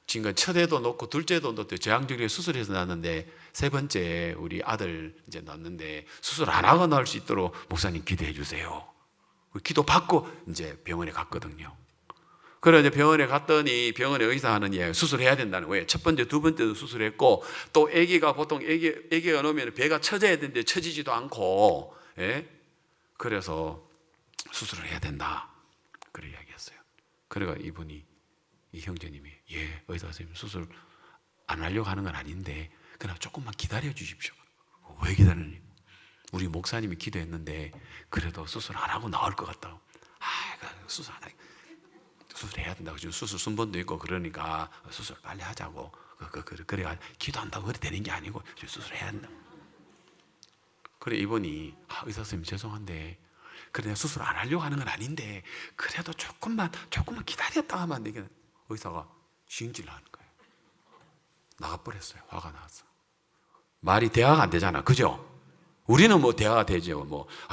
지금 첫 애도 놓고 둘째도 놓고 제왕절개 수술해서 낳았는데, 3번째 우리 아들 이제 낳았는데 수술 안 하고 낳을 수 있도록 목사님 기도해 주세요. 기도 받고 이제 병원에 갔거든요. 그래 이제 병원에 갔더니 병원에 의사 하는 이야기, 수술해야 된다는 거예요. 첫 번째, 두 번째도 수술했고, 또 아기가 보통 아기가 놓으면 배가 처져야 되는데 처지지도 않고, 예? 그래서 수술을 해야 된다. 그래 이야기했어요. 그래가 이분이, 이 형제님이, 의사 선생님 수술 안 하려고 하는 건 아닌데 그냥 조금만 기다려 주십시오. 왜 기다리니? 우리 목사님이 기도했는데 그래도 수술 안 하고 나올 것 같다고. 수술 안 해. 수술해야 된다고. 지금 수술 순번도 있고 그러니까 수술 빨리 하자고. 그래야 기도한다고 그래 되는 게 아니고 수술해야 된다. 그래 이분이, 의사 선생님 죄송한데 그래 내가 수술 안 하려고 하는 건 아닌데 그래도 조금만 기다렸다 하면 안 되겠네. 의사가 시행질을 하는 거예요. 나가버렸어요. 화가 나서. 말이 대화가 안 되잖아. 그죠? 우리는 뭐 대화가 되죠.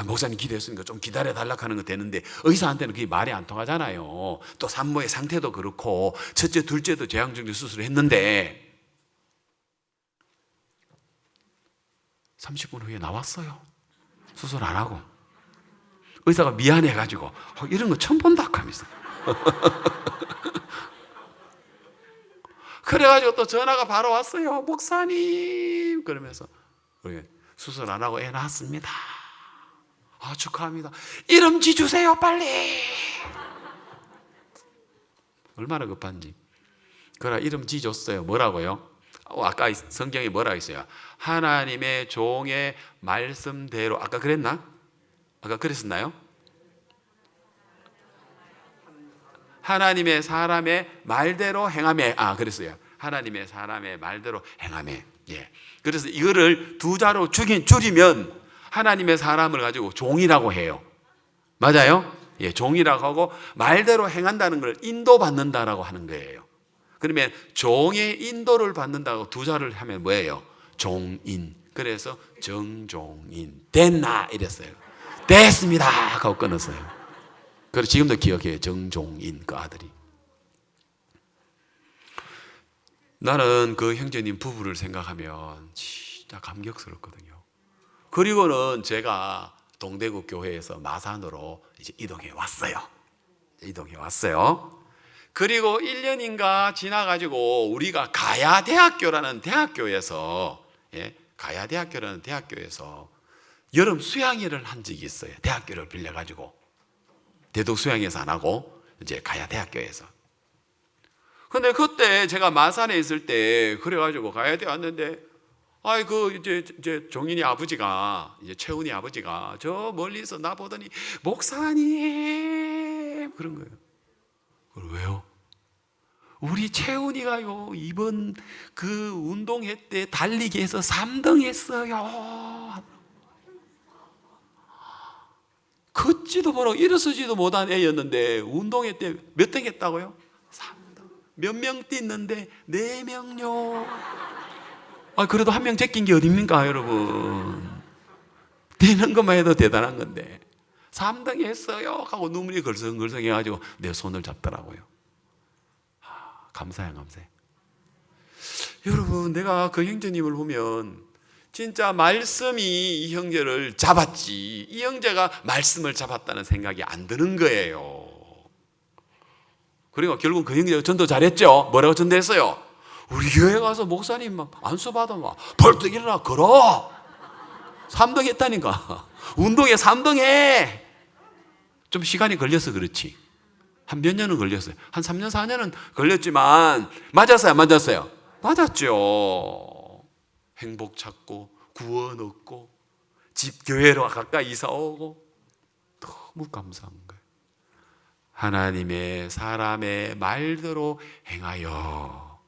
목사님 기도했으니까 좀 기다려달라고 하는 거 되는데, 의사한테는 그게 말이 안 통하잖아요. 또 산모의 상태도 그렇고, 첫째, 둘째도 제왕절개 수술을 했는데, 30분 후에 나왔어요. 수술 안 하고. 의사가 미안해가지고 이런 거 처음 본다 하면서 그래가지고 또 전화가 바로 왔어요. 목사님 그러면서 수술 안 하고 애 낳았습니다. 축하합니다. 이름 지주세요 빨리. 얼마나 급한지. 그래 이름 지줬어요. 뭐라고요? 아까 성경에 뭐라고 있어요? 하나님의 종의 말씀대로. 아까 그랬나? 아까 그랬었나요? 하나님의 사람의 말대로 행하매. 그랬어요. 하나님의 사람의 말대로 행하매. 예. 그래서 이거를 두 자로 줄이면 하나님의 사람을 가지고 종이라고 해요. 맞아요? 예, 종이라고 하고 말대로 행한다는 걸 인도받는다라고 하는 거예요. 그러면 종의 인도를 받는다고 두 자를 하면 뭐예요? 종인. 그래서 정종인. 됐나? 이랬어요. 됐습니다! 하고 끊었어요. 그래서 지금도 기억해요. 정종인 그 아들이. 나는 그 형제님 부부를 생각하면 진짜 감격스럽거든요. 그리고는 제가 동대구 교회에서 마산으로 이제 이동해 왔어요. 그리고 1년인가 지나가지고 우리가 가야대학교라는 대학교에서 여름 수양회를 한 적이 있어요. 대학교를 빌려가지고. 대덕 수양회에서 안 하고 이제 가야대학교에서. 근데 그때 제가 마산에 있을 때 그래가지고 가야대 왔는데 이제 종인이 아버지가, 이제 최훈이 아버지가 저 멀리서 나 보더니 목사님 그런 거예요. 왜요? 우리 최훈이가요 이번 그 운동회 때 달리기에서 3등 했어요. 걷지도 못하고 일어서지도 못한 애였는데 운동회 때 몇 등 했다고요? 3등. 몇 명 뛰는데 4명요. 그래도 한 명 제낀 게 어딥니까 여러분. 뛰는 것만 해도 대단한 건데 3등 했어요 하고 눈물이 걸성걸성 해가지고 내 손을 잡더라고요. 감사해. 여러분, 내가 그 형제님을 보면 진짜 말씀이 이 형제를 잡았지, 이 형제가 말씀을 잡았다는 생각이 안 드는 거예요. 그리고 결국 그 형제가 전도 잘했죠. 뭐라고 전도했어요? 우리 교회 가서 목사님 안수 받으면 벌떡 일어나 걸어. 3등 했다니까. 운동에 3등 해. 좀 시간이 걸려서 그렇지. 한 몇 년은 걸렸어요. 한 3년 4년은 걸렸지만 맞았어요 안 맞았어요? 맞았죠. 행복 찾고 구원 얻고 집 교회로 가까이 이사 오고 너무 감사한 거예요. 하나님의 사람의 말대로 행하여.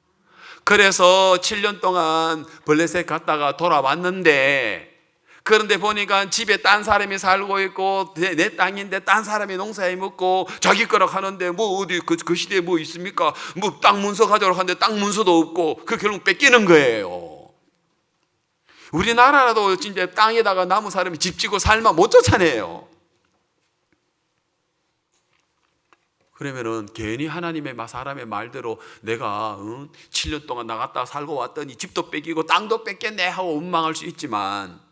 그래서 7년 동안 블레셋 갔다가 돌아왔는데, 그런데 보니까 집에 딴 사람이 살고 있고 내 땅인데 딴 사람이 농사에 먹고 자기 거라고 하는데 뭐 어디 그 시대에 뭐 있습니까? 뭐 땅 문서 가져오라고 하는데 땅 문서도 없고 그 결국 뺏기는 거예요. 우리나라라도 진짜 땅에다가 나무 사람이 집 짓고 살면 못 쫓아내요. 그러면은 괜히 하나님의 사람의 말대로 내가 7년 동안 나갔다 살고 왔더니 집도 뺏기고 땅도 뺏겼네 하고 원망할 수 있지만,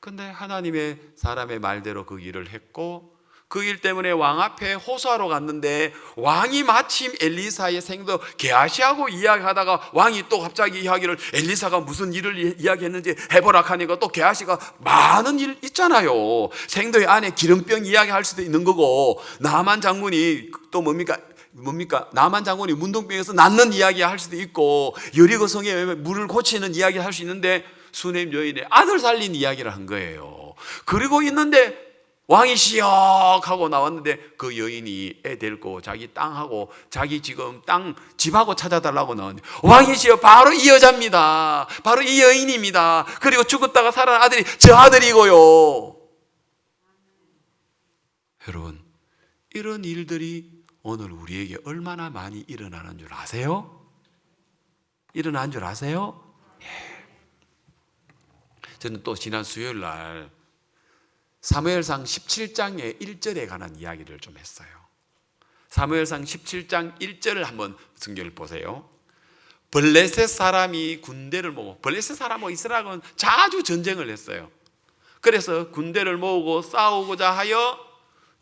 근데 하나님의 사람의 말대로 그 일을 했고, 그 일 때문에 왕 앞에 호소하러 갔는데 왕이 마침 엘리사의 생도 게하시하고 이야기하다가 왕이 또 갑자기 이야기를, 엘리사가 무슨 일을 이야기했는지 해보라 하니까 또 게하시가 많은 일 있잖아요. 생도의 안에 기름병 이야기할 수도 있는 거고, 나만 장군이 또 뭡니까 나만 장군이 문둥병에서 낫는 이야기 할 수도 있고, 여리고 성에 물을 고치는 이야기 할 수 있는데 수넴 여인의 아들 살린 이야기를 한 거예요. 그리고 있는데 왕이 시역하고 나왔는데 그 여인이 애 데리고 자기 땅하고 자기 지금 땅 집하고 찾아달라고 나왔는데, 왕이 시역 바로 이 여자입니다. 바로 이 여인입니다. 그리고 죽었다가 살아난 아들이 저 아들이고요. 여러분, 이런 일들이 오늘 우리에게 얼마나 많이 일어나는 줄 아세요? 일어난 줄 아세요? 저는 또 지난 수요일 날 사무엘상 17장의 1절에 관한 이야기를 좀 했어요. 사무엘상 17장 1절을 한번 성경을 보세요. 블레셋 사람이 군대를 모으고, 블레셋 사람하고 이스라엘은 자주 전쟁을 했어요. 그래서 군대를 모으고 싸우고자 하여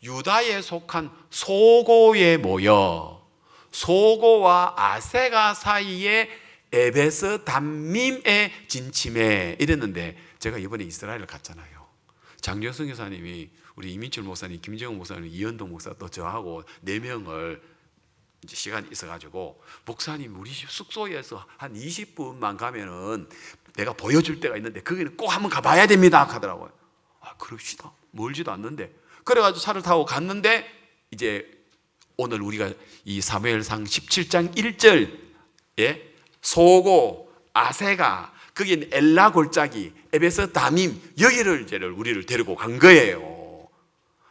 유다에 속한 소고에 모여 소고와 아세가 사이에 에베스 담밈에 진침해 이랬는데, 제가 이번에 이스라엘을 갔잖아요. 장정성 교사님이, 우리 이민철 목사님, 김정은 목사님, 이현동 목사 또 저하고 4명을 이제 시간이 있어가지고, 목사님 우리 집 숙소에서 한 20분만 가면은 내가 보여줄 때가 있는데 거기는 꼭 한번 가봐야 됩니다 하더라고요. 아, 그럽시다. 멀지도 않는데. 그래가지고 차를 타고 갔는데, 이제 오늘 우리가 이 사무엘상 17장 1절에 소고, 아세가, 거기는 엘라 골짜기, 에베스 담임, 여기를 이제 우리를 데리고 간 거예요.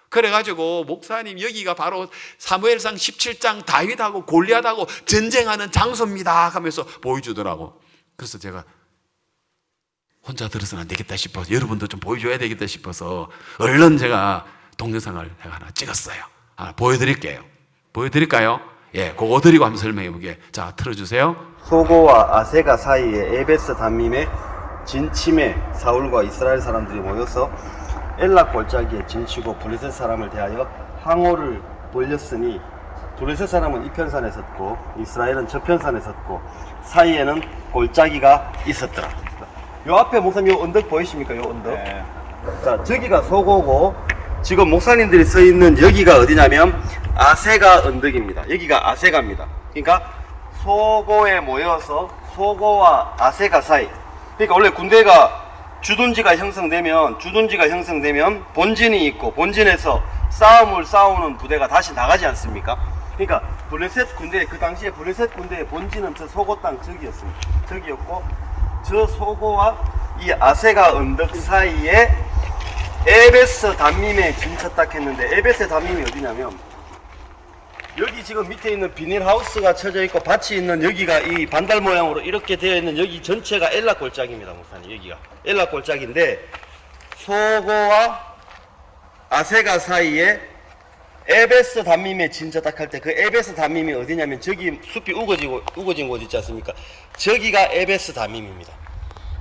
그래가지고 목사님 여기가 바로 사무엘상 17장 다윗하고 골리앗하고 전쟁하는 장소입니다 하면서 보여주더라고. 그래서 제가 혼자 들어서는 안 되겠다 싶어서, 여러분도 좀 보여줘야 되겠다 싶어서 얼른 제가 동영상을 하나 찍었어요. 하나 보여드릴게요. 보여드릴까요? 예, 그거 드리고 한번 설명해 보게. 자, 틀어주세요. 소고와 아세가 사이에 에베스 담밈에 진침에 사울과 이스라엘 사람들이 모여서 엘라 골짜기에 진치고 블레셋 사람을 대하여 항오를 벌렸으니, 블레셋 사람은 이 편산에 섰고 이스라엘은 저 편산에 섰고 사이에는 골짜기가 있었더라. 요 앞에 목사님 요 언덕 보이십니까? 요 언덕. 네. 자, 저기가 소고고 지금 목사님들이 서 있는 여기가 어디냐면 아세가 언덕입니다. 여기가 아세가입니다. 그러니까 소고에 모여서 소고와 아세가 사이. 그러니까 원래 군대가 주둔지가 형성되면 본진이 있고, 본진에서 싸움을 싸우는 부대가 다시 나가지 않습니까? 그러니까 블레셋 군대, 그 당시에 블레셋 군대의 본진은 저 소고 땅 저기였습니다. 저기였고, 저 소고와 이 아세가 언덕 사이에 에베스 담밈에 진쳤다 했는데, 에베스 담밈이 어디냐면 여기 지금 밑에 있는 비닐하우스가 쳐져 있고 밭이 있는 여기가 이 반달 모양으로 이렇게 되어 있는 여기 전체가 엘라 골짜기입니다. 목사님, 여기가 엘라 골짜기인데, 소고와 아세가 사이에 에베스 담밈에 진쳤다 할 때 그 에베스 담밈이 어디냐면 저기 숲이 우거진 곳 있지 않습니까? 저기가 에베스 담밈입니다.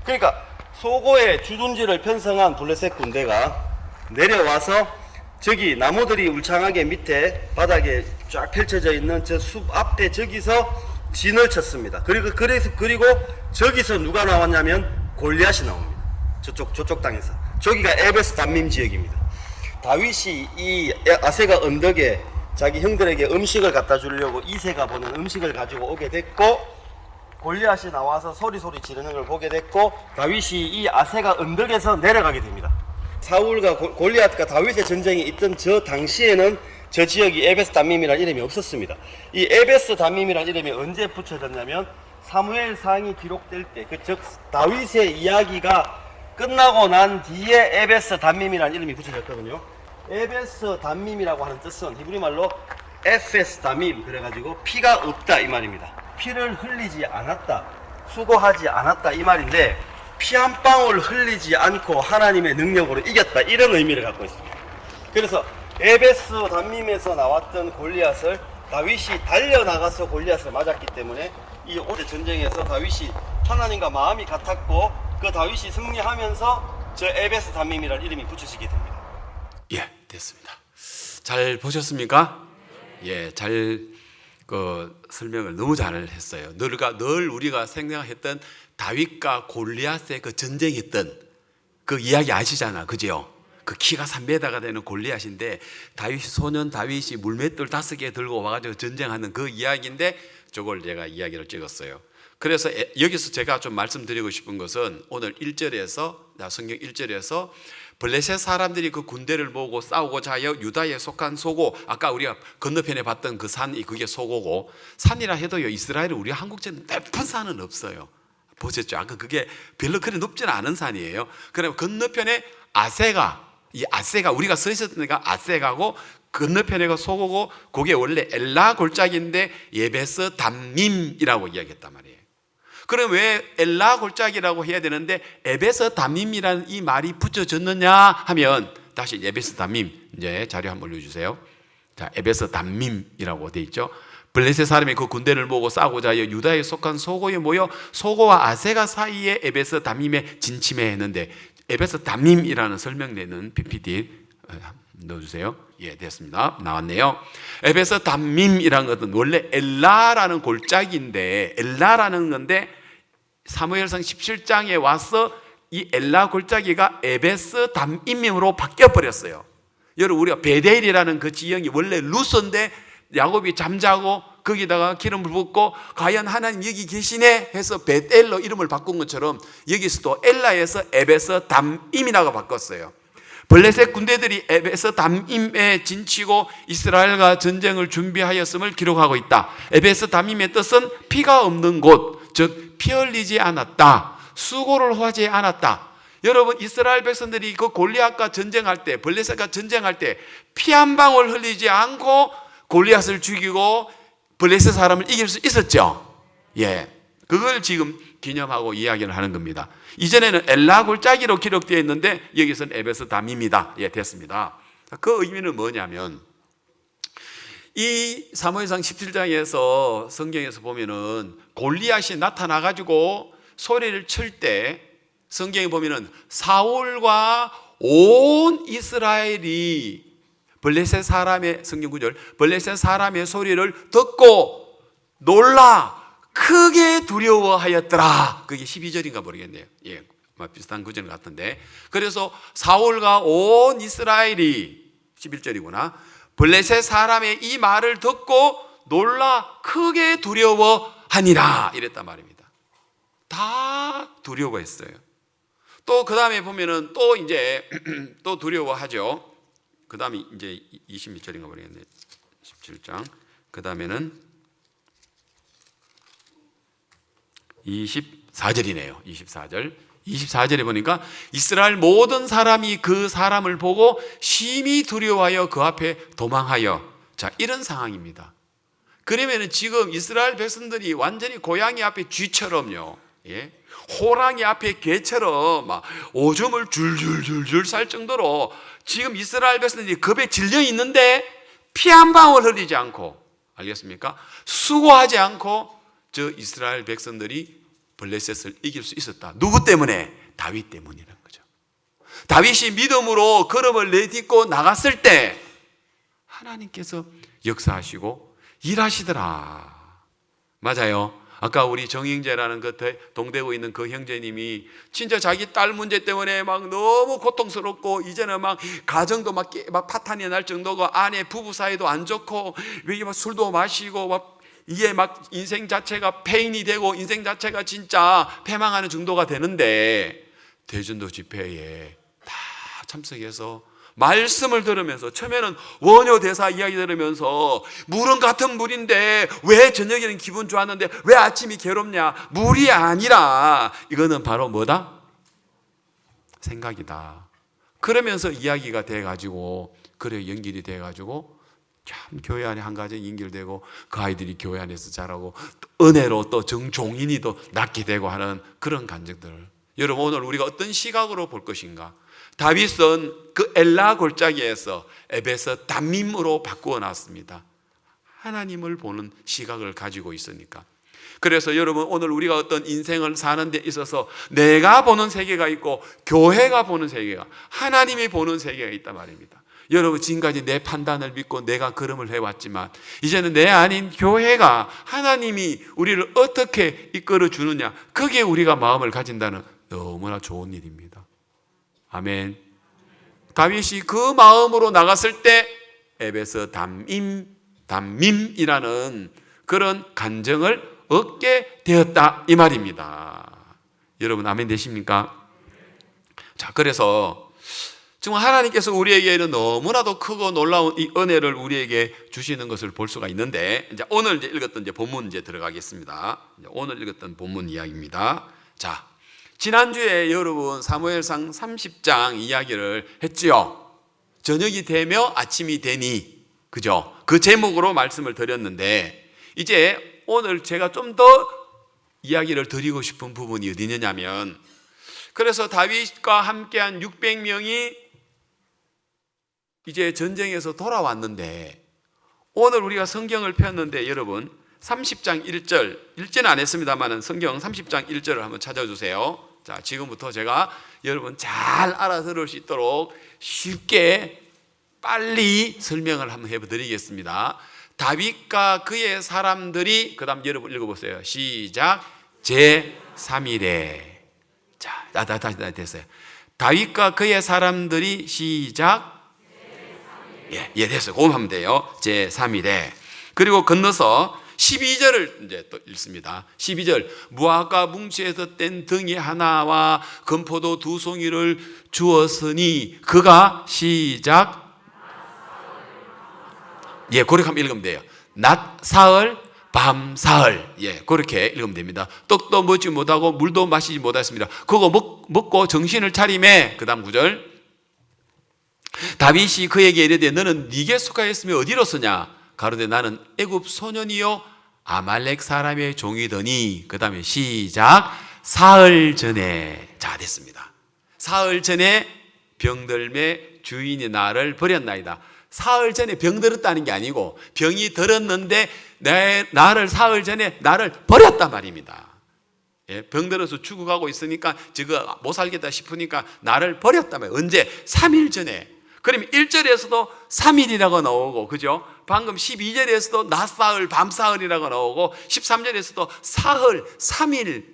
그러니까 소고의 주둔지를 편성한 블레셋 군대가 내려와서 저기 나무들이 울창하게 밑에 바닥에 쫙 펼쳐져 있는 저 숲 앞에 저기서 진을 쳤습니다. 그리고 저기서 누가 나왔냐면 골리앗이 나옵니다. 저쪽 땅에서. 저기가 에베스 담밈 지역입니다. 다윗이 이 아세가 언덕에 자기 형들에게 음식을 갖다 주려고 이새가 보낸 음식을 가지고 오게 됐고, 골리앗이 나와서 소리 지르는 걸 보게 됐고, 다윗이 이 아세가 언덕에서 내려가게 됩니다. 사울과 골리앗과 다윗의 전쟁이 있던 저 당시에는 저 지역이 에베스 담밈이라는 이름이 없었습니다. 이 에베스 담밈이라는 이름이 언제 붙여졌냐면 사무엘상이 기록될 때, 즉 다윗의 이야기가 끝나고 난 뒤에 에베스 담밈이라는 이름이 붙여졌거든요. 에베스 담밈이라고 하는 뜻은 히브리 말로 에페스 담밈, 그래가지고 피가 없다 이 말입니다. 피를 흘리지 않았다, 수고하지 않았다 이 말인데, 피 한 방울 흘리지 않고 하나님의 능력으로 이겼다, 이런 의미를 갖고 있습니다. 그래서 에베스 담밈에서 나왔던 골리앗을 다윗이 달려나가서 골리앗을 맞았기 때문에 이 오대 전쟁에서 다윗이 하나님과 마음이 같았고, 그 다윗이 승리하면서 저 에베스 담밈이라는 이름이 붙여지게 됩니다. 예, 됐습니다. 잘 보셨습니까? 예, 설명을 너무 잘 했어요. 늘 우리가 생각했던 다윗과 골리앗의 그 전쟁했던 그 이야기 아시잖아, 그죠? 그 키가 3m가 되는 골리앗인데, 소년 다윗이 물맷돌 5개 들고 와가지고 전쟁하는 그 이야기인데, 저걸 제가 이야기를 찍었어요. 그래서 여기서 제가 좀 말씀드리고 싶은 것은, 오늘 1절에서, 성경 1절에서 블레셋 사람들이 그 군대를 모으고 싸우고자 하여 유다에 속한 소고, 아까 우리가 건너편에 봤던 그 산이 그게 소고고, 산이라 해도요, 이스라엘은 우리 한국처럼 높은 산은 없어요. 보셨죠? 아까 그게 별로 그리 높지는 않은 산이에요. 그러면 건너편에 아세가 우리가 서 있었으니까 아세가고, 건너편에가 소고고, 그게 원래 엘라 골짜기인데 에베스 담밈이라고 이야기했단 말이에요. 그럼 왜 엘라 골짜기라고 해야 되는데 에베스 담밈이라는 이 말이 붙여졌느냐 하면, 다시 에베스 담밈, 이제 자료 한번 올려주세요. 자, 에베스 담밈이라고 돼 있죠. 블레셋 사람이 그 군대를 모으고 싸우고자 하여 유다에 속한 소고에 모여 소고와 아세가 사이에 에베스 담밈에 진침해 했는데, 에베스 담밈이라는 설명되는 PPT 넣어주세요. 예, 됐습니다. 나왔네요. 에베스 담밈이라는 것은 원래 엘라라는 골짜기인데, 엘라라는 건데 사무엘상 17장에 와서 이 엘라 골짜기가 에베스 담임으로 바뀌어 버렸어요. 여러분, 우리가 베델이라는 그 지형이 원래 루스인데 야곱이 잠자고 거기다가 기름을 붓고 과연 하나님 여기 계시네 해서 베델로 이름을 바꾼 것처럼 여기서도 엘라에서 에베스 담임이라고 바꿨어요. 블레셋 군대들이 에베스 담임에 진치고 이스라엘과 전쟁을 준비하였음을 기록하고 있다. 에베스 담임의 뜻은 피가 없는 곳, 즉 피 흘리지 않았다, 수고를 하지 않았다. 여러분, 이스라엘 백성들이 그 골리앗과 전쟁할 때, 블레셋과 전쟁할 때 피 한 방울 흘리지 않고 골리앗을 죽이고 블레셋 사람을 이길 수 있었죠. 예, 그걸 지금 기념하고 이야기를 하는 겁니다. 이전에는 엘라 골짜기로 기록되어 있는데 여기서는 에베스 담임이다. 예, 됐습니다. 그 의미는 뭐냐면, 이 사무엘상 17장에서 성경에서 보면은 골리앗이 나타나 가지고 소리를 칠 때 성경에 보면은 사울과 온 이스라엘이 블레셋 사람의, 성경 구절, 블레셋 사람의 소리를 듣고 놀라 크게 두려워하였더라. 그게 12절인가 모르겠네요. 예, 비슷한 구절 같은데. 그래서 사울과 온 이스라엘이 11절이구나. 블레셋 사람의 이 말을 듣고 놀라 크게 두려워하니라 이랬단 말입니다. 다 두려워했어요. 또 그 다음에 보면은 또 이제 또 두려워하죠. 그 다음에 이제 21절인가 모르겠네. 17장. 그 다음에는 24절이네요. 24절. 24절에 보니까 이스라엘 모든 사람이 그 사람을 보고 심히 두려워하여 그 앞에 도망하여. 자, 이런 상황입니다. 그러면은 지금 이스라엘 백성들이 완전히 고양이 앞에 쥐처럼요. 예? 호랑이 앞에 개처럼 막 오줌을 줄줄줄줄 쌀 정도로 지금 이스라엘 백성들이 겁에 질려 있는데 피 한 방울 흘리지 않고, 알겠습니까? 수고하지 않고 저 이스라엘 백성들이 블레셋을 이길 수 있었다. 누구 때문에? 다윗 때문이라는 거죠. 다윗이 믿음으로 걸음을 내딛고 나갔을 때 하나님께서 역사하시고 일하시더라. 맞아요. 아까 우리 정영재라는 그 동대구에 있는 그 형제님이 진짜 자기 딸 문제 때문에 막 너무 고통스럽고 이제는 막 가정도 막 파탄이 날 정도고 아내 부부 사이도 안 좋고 막 술도 마시고 막 이게 막 인생 자체가 페인이 되고 인생 자체가 진짜 패망하는 정도가 되는데 대전도 집회에 다 참석해서 말씀을 들으면서 처음에는 원효 대사 이야기 들으면서 물은 같은 물인데 왜 저녁에는 기분 좋았는데 왜 아침이 괴롭냐? 물이 아니라 이거는 바로 뭐다? 생각이다. 그러면서 이야기가 돼가지고 그래 연결이 돼가지고 참 교회 안에 한 가지 연결되고 그 아이들이 교회 안에서 자라고 은혜로 또 정종인이 또 낳게 되고 하는 그런 간증들. 여러분, 오늘 우리가 어떤 시각으로 볼 것인가? 다윗은 그 엘라 골짜기에서 에베스 담임으로 바꾸어 놨습니다. 하나님을 보는 시각을 가지고 있으니까. 그래서 여러분, 오늘 우리가 어떤 인생을 사는 데 있어서 내가 보는 세계가 있고 교회가 보는 세계가, 하나님이 보는 세계가 있단 말입니다. 여러분, 지금까지 내 판단을 믿고 내가 걸음을 해왔지만 이제는 내 아닌 교회가 하나님이 우리를 어떻게 이끌어 주느냐, 그게 우리가 마음을 가진다는 너무나 좋은 일입니다. 아멘. 다윗이 그 마음으로 나갔을 때 에베스 담밈이라는 그런 간정을 얻게 되었다 이 말입니다. 여러분, 아멘 되십니까? 자, 그래서 정말 하나님께서 우리에게는 너무나도 크고 놀라운 이 은혜를 우리에게 주시는 것을 볼 수가 있는데, 이제 오늘 읽었던 본문 들어가겠습니다. 오늘 읽었던 본문 이야기입니다. 자, 지난주에 여러분 사무엘상 30장 이야기를 했지요. 저녁이 되며 아침이 되니, 그죠? 그 제목으로 말씀을 드렸는데, 이제 오늘 제가 좀 더 이야기를 드리고 싶은 부분이 어디 있느냐면, 그래서 다윗과 함께한 600명이 이제 전쟁에서 돌아왔는데, 오늘 우리가 성경을 폈는데 여러분 30장 1절, 읽지는 안 했습니다만 성경 30장 1절을 한번 찾아주세요. 자, 지금부터 제가 여러분 잘 알아들을 수 있도록 쉽게 빨리 설명을 한번 해드리겠습니다. 다윗과 그의 사람들이, 그 다음 여러분 읽어보세요. 시작. 제3일에. 자, 다시 됐어요. 다윗과 그의 사람들이 시작. 예, 됐어요. 그거 하면 돼요. 제3일에. 그리고 건너서 12절을 이제 또 읽습니다. 12절. 무화과 뭉치에서 뗀 등이 하나와 건포도 2송이를 주었으니 그가 시작. 예, 그렇게 한번 읽으면 돼요. 낮 사흘, 밤 사흘. 예, 그렇게 읽으면 됩니다. 떡도 먹지 못하고 물도 마시지 못했습니다. 그거 먹고 정신을 차림에, 그 다음 9절. 다윗이 그에게 이르되 너는 네게 속하였으며 어디로 서냐? 가로되 나는 애굽 소년이요 아말렉 사람의 종이더니. 그 다음에 시작. 사흘 전에. 자, 됐습니다. 사흘 전에 병들매 주인이 나를 버렸나이다. 사흘 전에 병들었다는 게 아니고 병이 들었는데 나를 사흘 전에 나를 버렸단 말입니다. 예, 병들어서 죽어가고 있으니까 지금 못 살겠다 싶으니까 나를 버렸단 말이에요. 언제? 3일 전에. 그러면 1절에서도 3일이라고 나오고, 그죠? 방금 12절에서도 낮사흘, 밤사흘이라고 나오고, 13절에서도 사흘, 3일,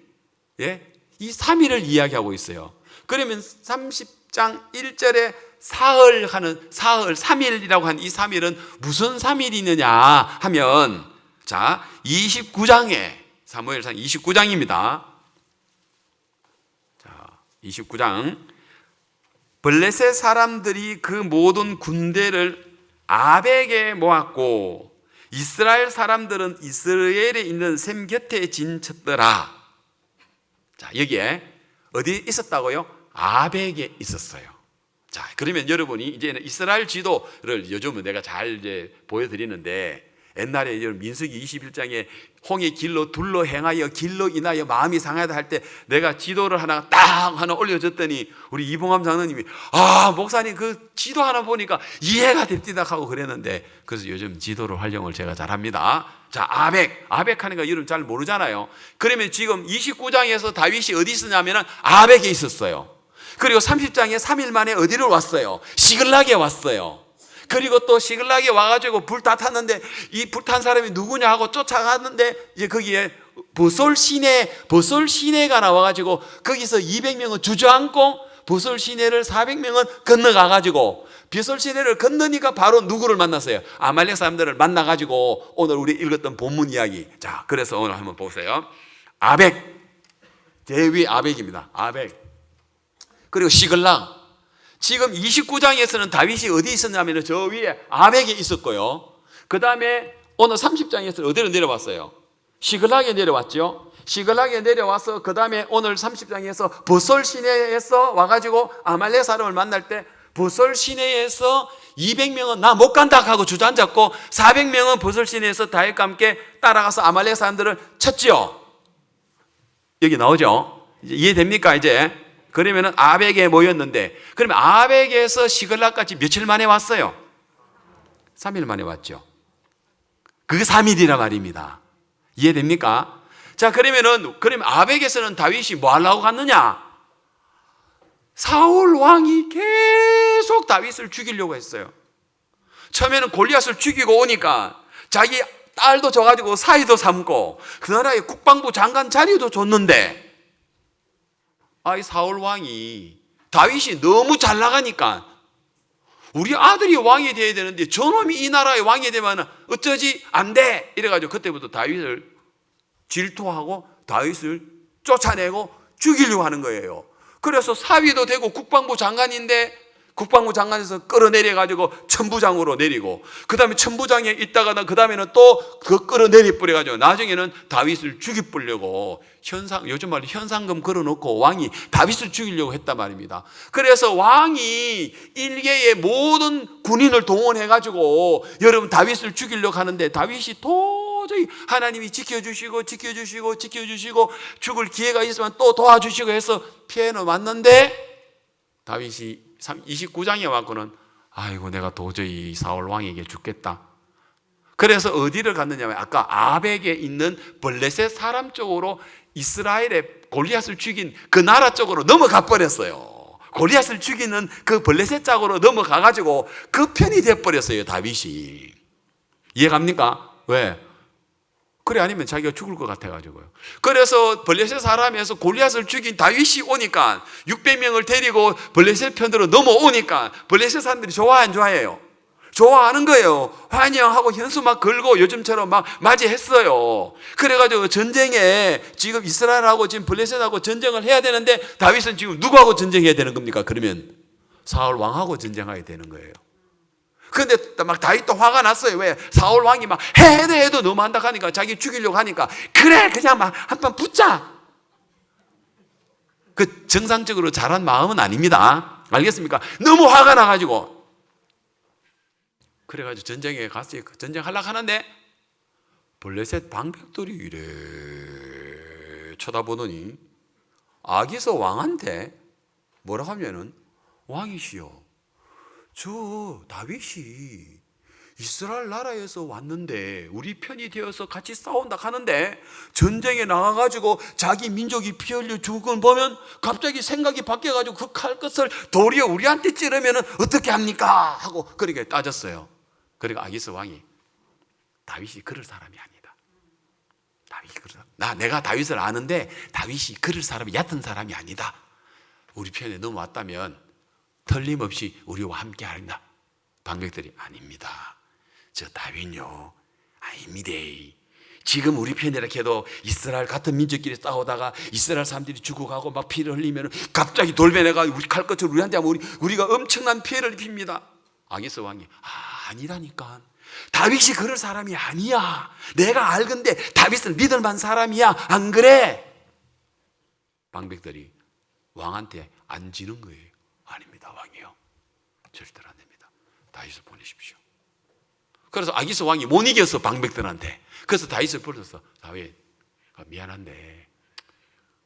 예? 이 3일을 이야기하고 있어요. 그러면 30장 1절에 사흘 하는, 사흘, 3일이라고 한 이 3일은 무슨 3일이느냐 하면, 자, 29장에, 사무엘상 29장입니다. 자, 29장. 블레셋 사람들이 그 모든 군대를 아벡에 모았고 이스라엘 사람들은 이스라엘에 있는 셈 곁에 진쳤더라. 자, 여기에 어디 있었다고요? 아벡에 있었어요. 자, 그러면 여러분이 이제는 이스라엘 지도를 요즘은 내가 잘 이제 보여드리는데, 옛날에 민수기 21장에 홍해 길로 둘러 행하여 길로 인하여 마음이 상하다 할 때 내가 지도를 하나 올려줬더니 우리 이봉함 장로님이 목사님 그 지도 하나 보니까 이해가 됩니다 하고 그랬는데, 그래서 요즘 지도를 활용을 제가 잘합니다. 자, 아벡 하니까 여러분 잘 모르잖아요. 그러면 지금 29장에서 다윗이 어디 있었냐면 아벡에 있었어요. 그리고 30장에 3일 만에 어디로 왔어요? 시글락에 왔어요. 그리고 또 시글락에 와가지고 불 다 탔는데 이 불탄 사람이 누구냐 하고 쫓아갔는데, 이제 거기에 보솔 시내가 나와가지고 거기서 200명은 주저앉고 보솔 시내를 400명은 건너가가지고, 보솔 시내를 건너니까 바로 누구를 만났어요? 아말렉 사람들을 만나가지고 오늘 우리 읽었던 본문 이야기. 자, 그래서 오늘 한번 보세요. 아벡, 제위 아벡입니다. 아벡. 그리고 시글락. 지금 29장에서는 다윗이 어디 있었냐면 저 위에 아벡에 있었고요. 그 다음에 오늘 30장에서 어디로 내려왔어요? 시글락에 내려왔죠. 시글락에 내려와서 그 다음에 오늘 30장에서 보솔 시내에서 와가지고 아말렉 사람을 만날 때 보솔 시내에서 200명은 나 못 간다 하고 주저앉았고 400명은 보솔 시내에서 다윗과 함께 따라가서 아말렉 사람들을 쳤죠. 여기 나오죠. 이제 이해됩니까 이제? 그러면은 아벡에 모였는데, 그러면 아벡에서 시글락까지 며칠 만에 왔어요? 3일 만에 왔죠. 그게 3일이라 말입니다. 이해됩니까? 자, 그러면 아벡에서는 다윗이 뭐 하려고 갔느냐? 사울 왕이 계속 다윗을 죽이려고 했어요. 처음에는 골리앗을 죽이고 오니까 자기 딸도 줘가지고 사위도 삼고 그 나라의 국방부 장관 자리도 줬는데, 이 사울 왕이 다윗이 너무 잘 나가니까 우리 아들이 왕이 돼야 되는데 저놈이 이 나라의 왕이 되면 어쩌지 안 돼 이래가지고 그때부터 다윗을 질투하고 다윗을 쫓아내고 죽이려고 하는 거예요. 그래서 사위도 되고 국방부 장관인데 국방부 장관에서 끌어내려가지고 천부장으로 내리고, 그 다음에 천부장에 있다가 그 다음에는 또 그 끌어내리 뿌려가지고 나중에는 다윗을 죽이려고 요즘 말로 현상금 걸어놓고 왕이 다윗을 죽이려고 했단 말입니다. 그래서 왕이 일개의 모든 군인을 동원해가지고 여러분 다윗을 죽이려고 하는데, 다윗이 도저히 하나님이 지켜주시고 죽을 기회가 있으면 또 도와주시고 해서 피해는 왔는데, 다윗이 29장에 와서는 아이고 내가 도저히 사울 왕에게 죽겠다. 그래서 어디를 갔느냐면 아까 아벡에 있는 블레셋 사람 쪽으로 이스라엘의 골리앗을 죽인 그 나라 쪽으로 넘어가 버렸어요. 골리앗을 죽이는 그 블레셋 쪽으로 넘어가 가지고 그 편이 돼 버렸어요, 다윗이. 이해갑니까? 왜? 그래 아니면 자기가 죽을 것 같아 가지고요. 그래서 블레셋 사람에서 골리앗을 죽인 다윗이 오니까 600명을 데리고 블레셋 편으로 넘어오니까 블레셋 사람들이 좋아해 안 좋아해요? 좋아하는 거예요. 환영하고 현수 막 걸고 요즘처럼 막 맞이했어요. 그래가지고 전쟁에 지금 이스라엘하고 지금 블레셋하고 전쟁을 해야 되는데 다윗은 지금 누구하고 전쟁해야 되는 겁니까? 그러면 사울 왕하고 전쟁해야 되는 거예요. 근데 막 다윗도 화가 났어요. 왜? 사울 왕이 막 해도 너무한다 하니까 자기 죽이려고 하니까 그래 그냥 막 한 판 붙자. 그 정상적으로 잘한 마음은 아닙니다. 알겠습니까? 너무 화가 나가지고 그래가지고 전쟁에 갔어요. 전쟁하려고 하는데 블레셋 방백들이 이래 쳐다보더니 아기서 왕한테 뭐라 하면은 왕이시여 저 다윗이 이스라엘 나라에서 왔는데 우리 편이 되어서 같이 싸운다 하는데 전쟁에 나가가지고 자기 민족이 피 흘려 죽은 걸 보면 갑자기 생각이 바뀌어가지고 그 칼끝을 도리어 우리한테 찌르면 어떻게 합니까? 하고 그렇게 따졌어요. 그러니까 아기스 왕이 다윗이 그럴 사람이 아니다. 다윗이 그럴 사람. 내가 다윗을 아는데 다윗이 그럴 사람이 얕은 사람이 아니다. 우리 편에 넘어왔다면 틀림없이 우리와 함께 한다. 방백들이 아닙니다. 저 다윗요 아닙니다. 지금 우리 편이라 해도 이스라엘 같은 민족끼리 싸우다가 이스라엘 사람들이 죽어가고 막 피를 흘리면 갑자기 돌변해가 우리 칼끝으로 우리한테 하면 우리가 엄청난 피해를 입힙니다. 아기스 왕이 아니라니까 다윗이 그럴 사람이 아니야. 내가 알건데 다윗은 믿을만한 사람이야. 안 그래? 방백들이 왕한테 안 지는 거예요. 아닙니다 왕이요 절대로 안 됩니다. 다윗을 보내십시오. 그래서 아기스 왕이 못 이겼어 방백들한테. 그래서 다윗을 불러서 다윗 미안한데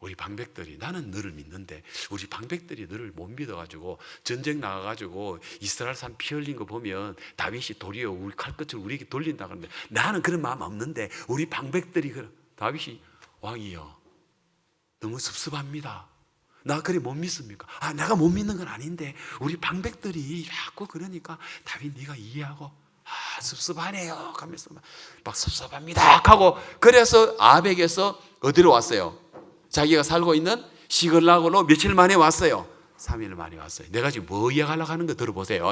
우리 방백들이 나는 너를 믿는데 우리 방백들이 너를 못 믿어가지고 전쟁 나가가지고 이스라엘 사람 피 흘린 거 보면 다윗이 도리어 우리 칼끝을 우리에게 돌린다 그러는데 나는 그런 마음 없는데 우리 방백들이 다윗이 왕이여 너무 섭섭합니다. 나 그래 못 믿습니까? 내가 못 믿는 건 아닌데 우리 방백들이 자꾸 그러니까 다윗 네가 이해하고 섭섭하네요 하면서 막 섭섭합니다 하고 그래서 아벡에서 어디로 왔어요? 자기가 살고 있는 시글락으로 며칠 만에 왔어요. 3일 만에 왔어요. 내가 지금 뭐 이야기하려고 하는 거 들어보세요.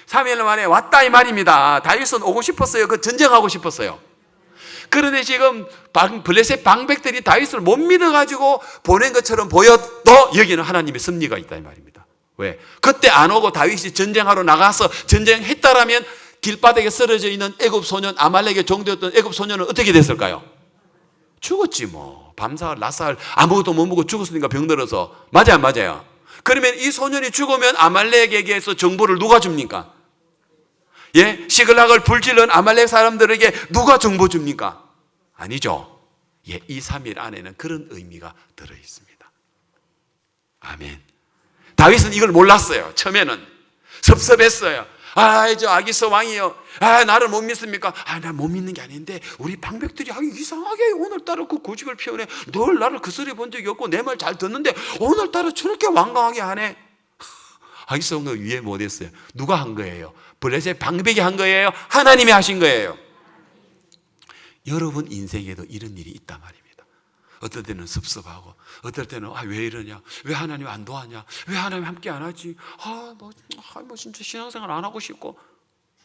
3일 만에 왔다 이 말입니다. 다윗은 오고 싶었어요. 그 전쟁하고 싶었어요. 그런데 지금 블레셋 방백들이 다윗을 못 믿어가지고 보낸 것처럼 보여도 여기는 하나님의 섭리가 있다 이 말입니다. 왜? 그때 안 오고 다윗이 전쟁하러 나가서 전쟁했다라면 길바닥에 쓰러져 있는 애굽 소년 아말렉의 종되었던 애굽 소년은 어떻게 됐을까요? 죽었지 뭐. 밤사흘 낮사흘 아무것도 못 먹고 죽었으니까 병들어서. 맞아요 안 맞아요? 그러면 이 소년이 죽으면 아말렉에게서 정보를 누가 줍니까? 예? 시글락을 불질른 아말렉 사람들에게 누가 정보 줍니까? 아니죠. 예, 이 3일 안에는 그런 의미가 들어 있습니다. 아멘. 다윗은 이걸 몰랐어요. 처음에는 섭섭했어요. 저 아기스 왕이요. 나를 못 믿습니까? 나 못 믿는 게 아닌데 우리 방백들이 이상하게 오늘따라 그 고집을 피우네. 늘 나를 그 소리 본 적이 없고 내 말 잘 듣는데 오늘따라 저렇게 완강하게 하네. 아기스 왕은 이해 못했어요. 누가 한 거예요? 블레셋 방백이 한 거예요? 하나님이 하신 거예요? 여러분 인생에도 이런 일이 있단 말입니다. 어떨 때는 섭섭하고 어떨 때는 왜 이러냐, 왜 하나님 안 도와냐, 왜 하나님 함께 안 하지, 뭐 진짜 신앙생활 안 하고 싶고.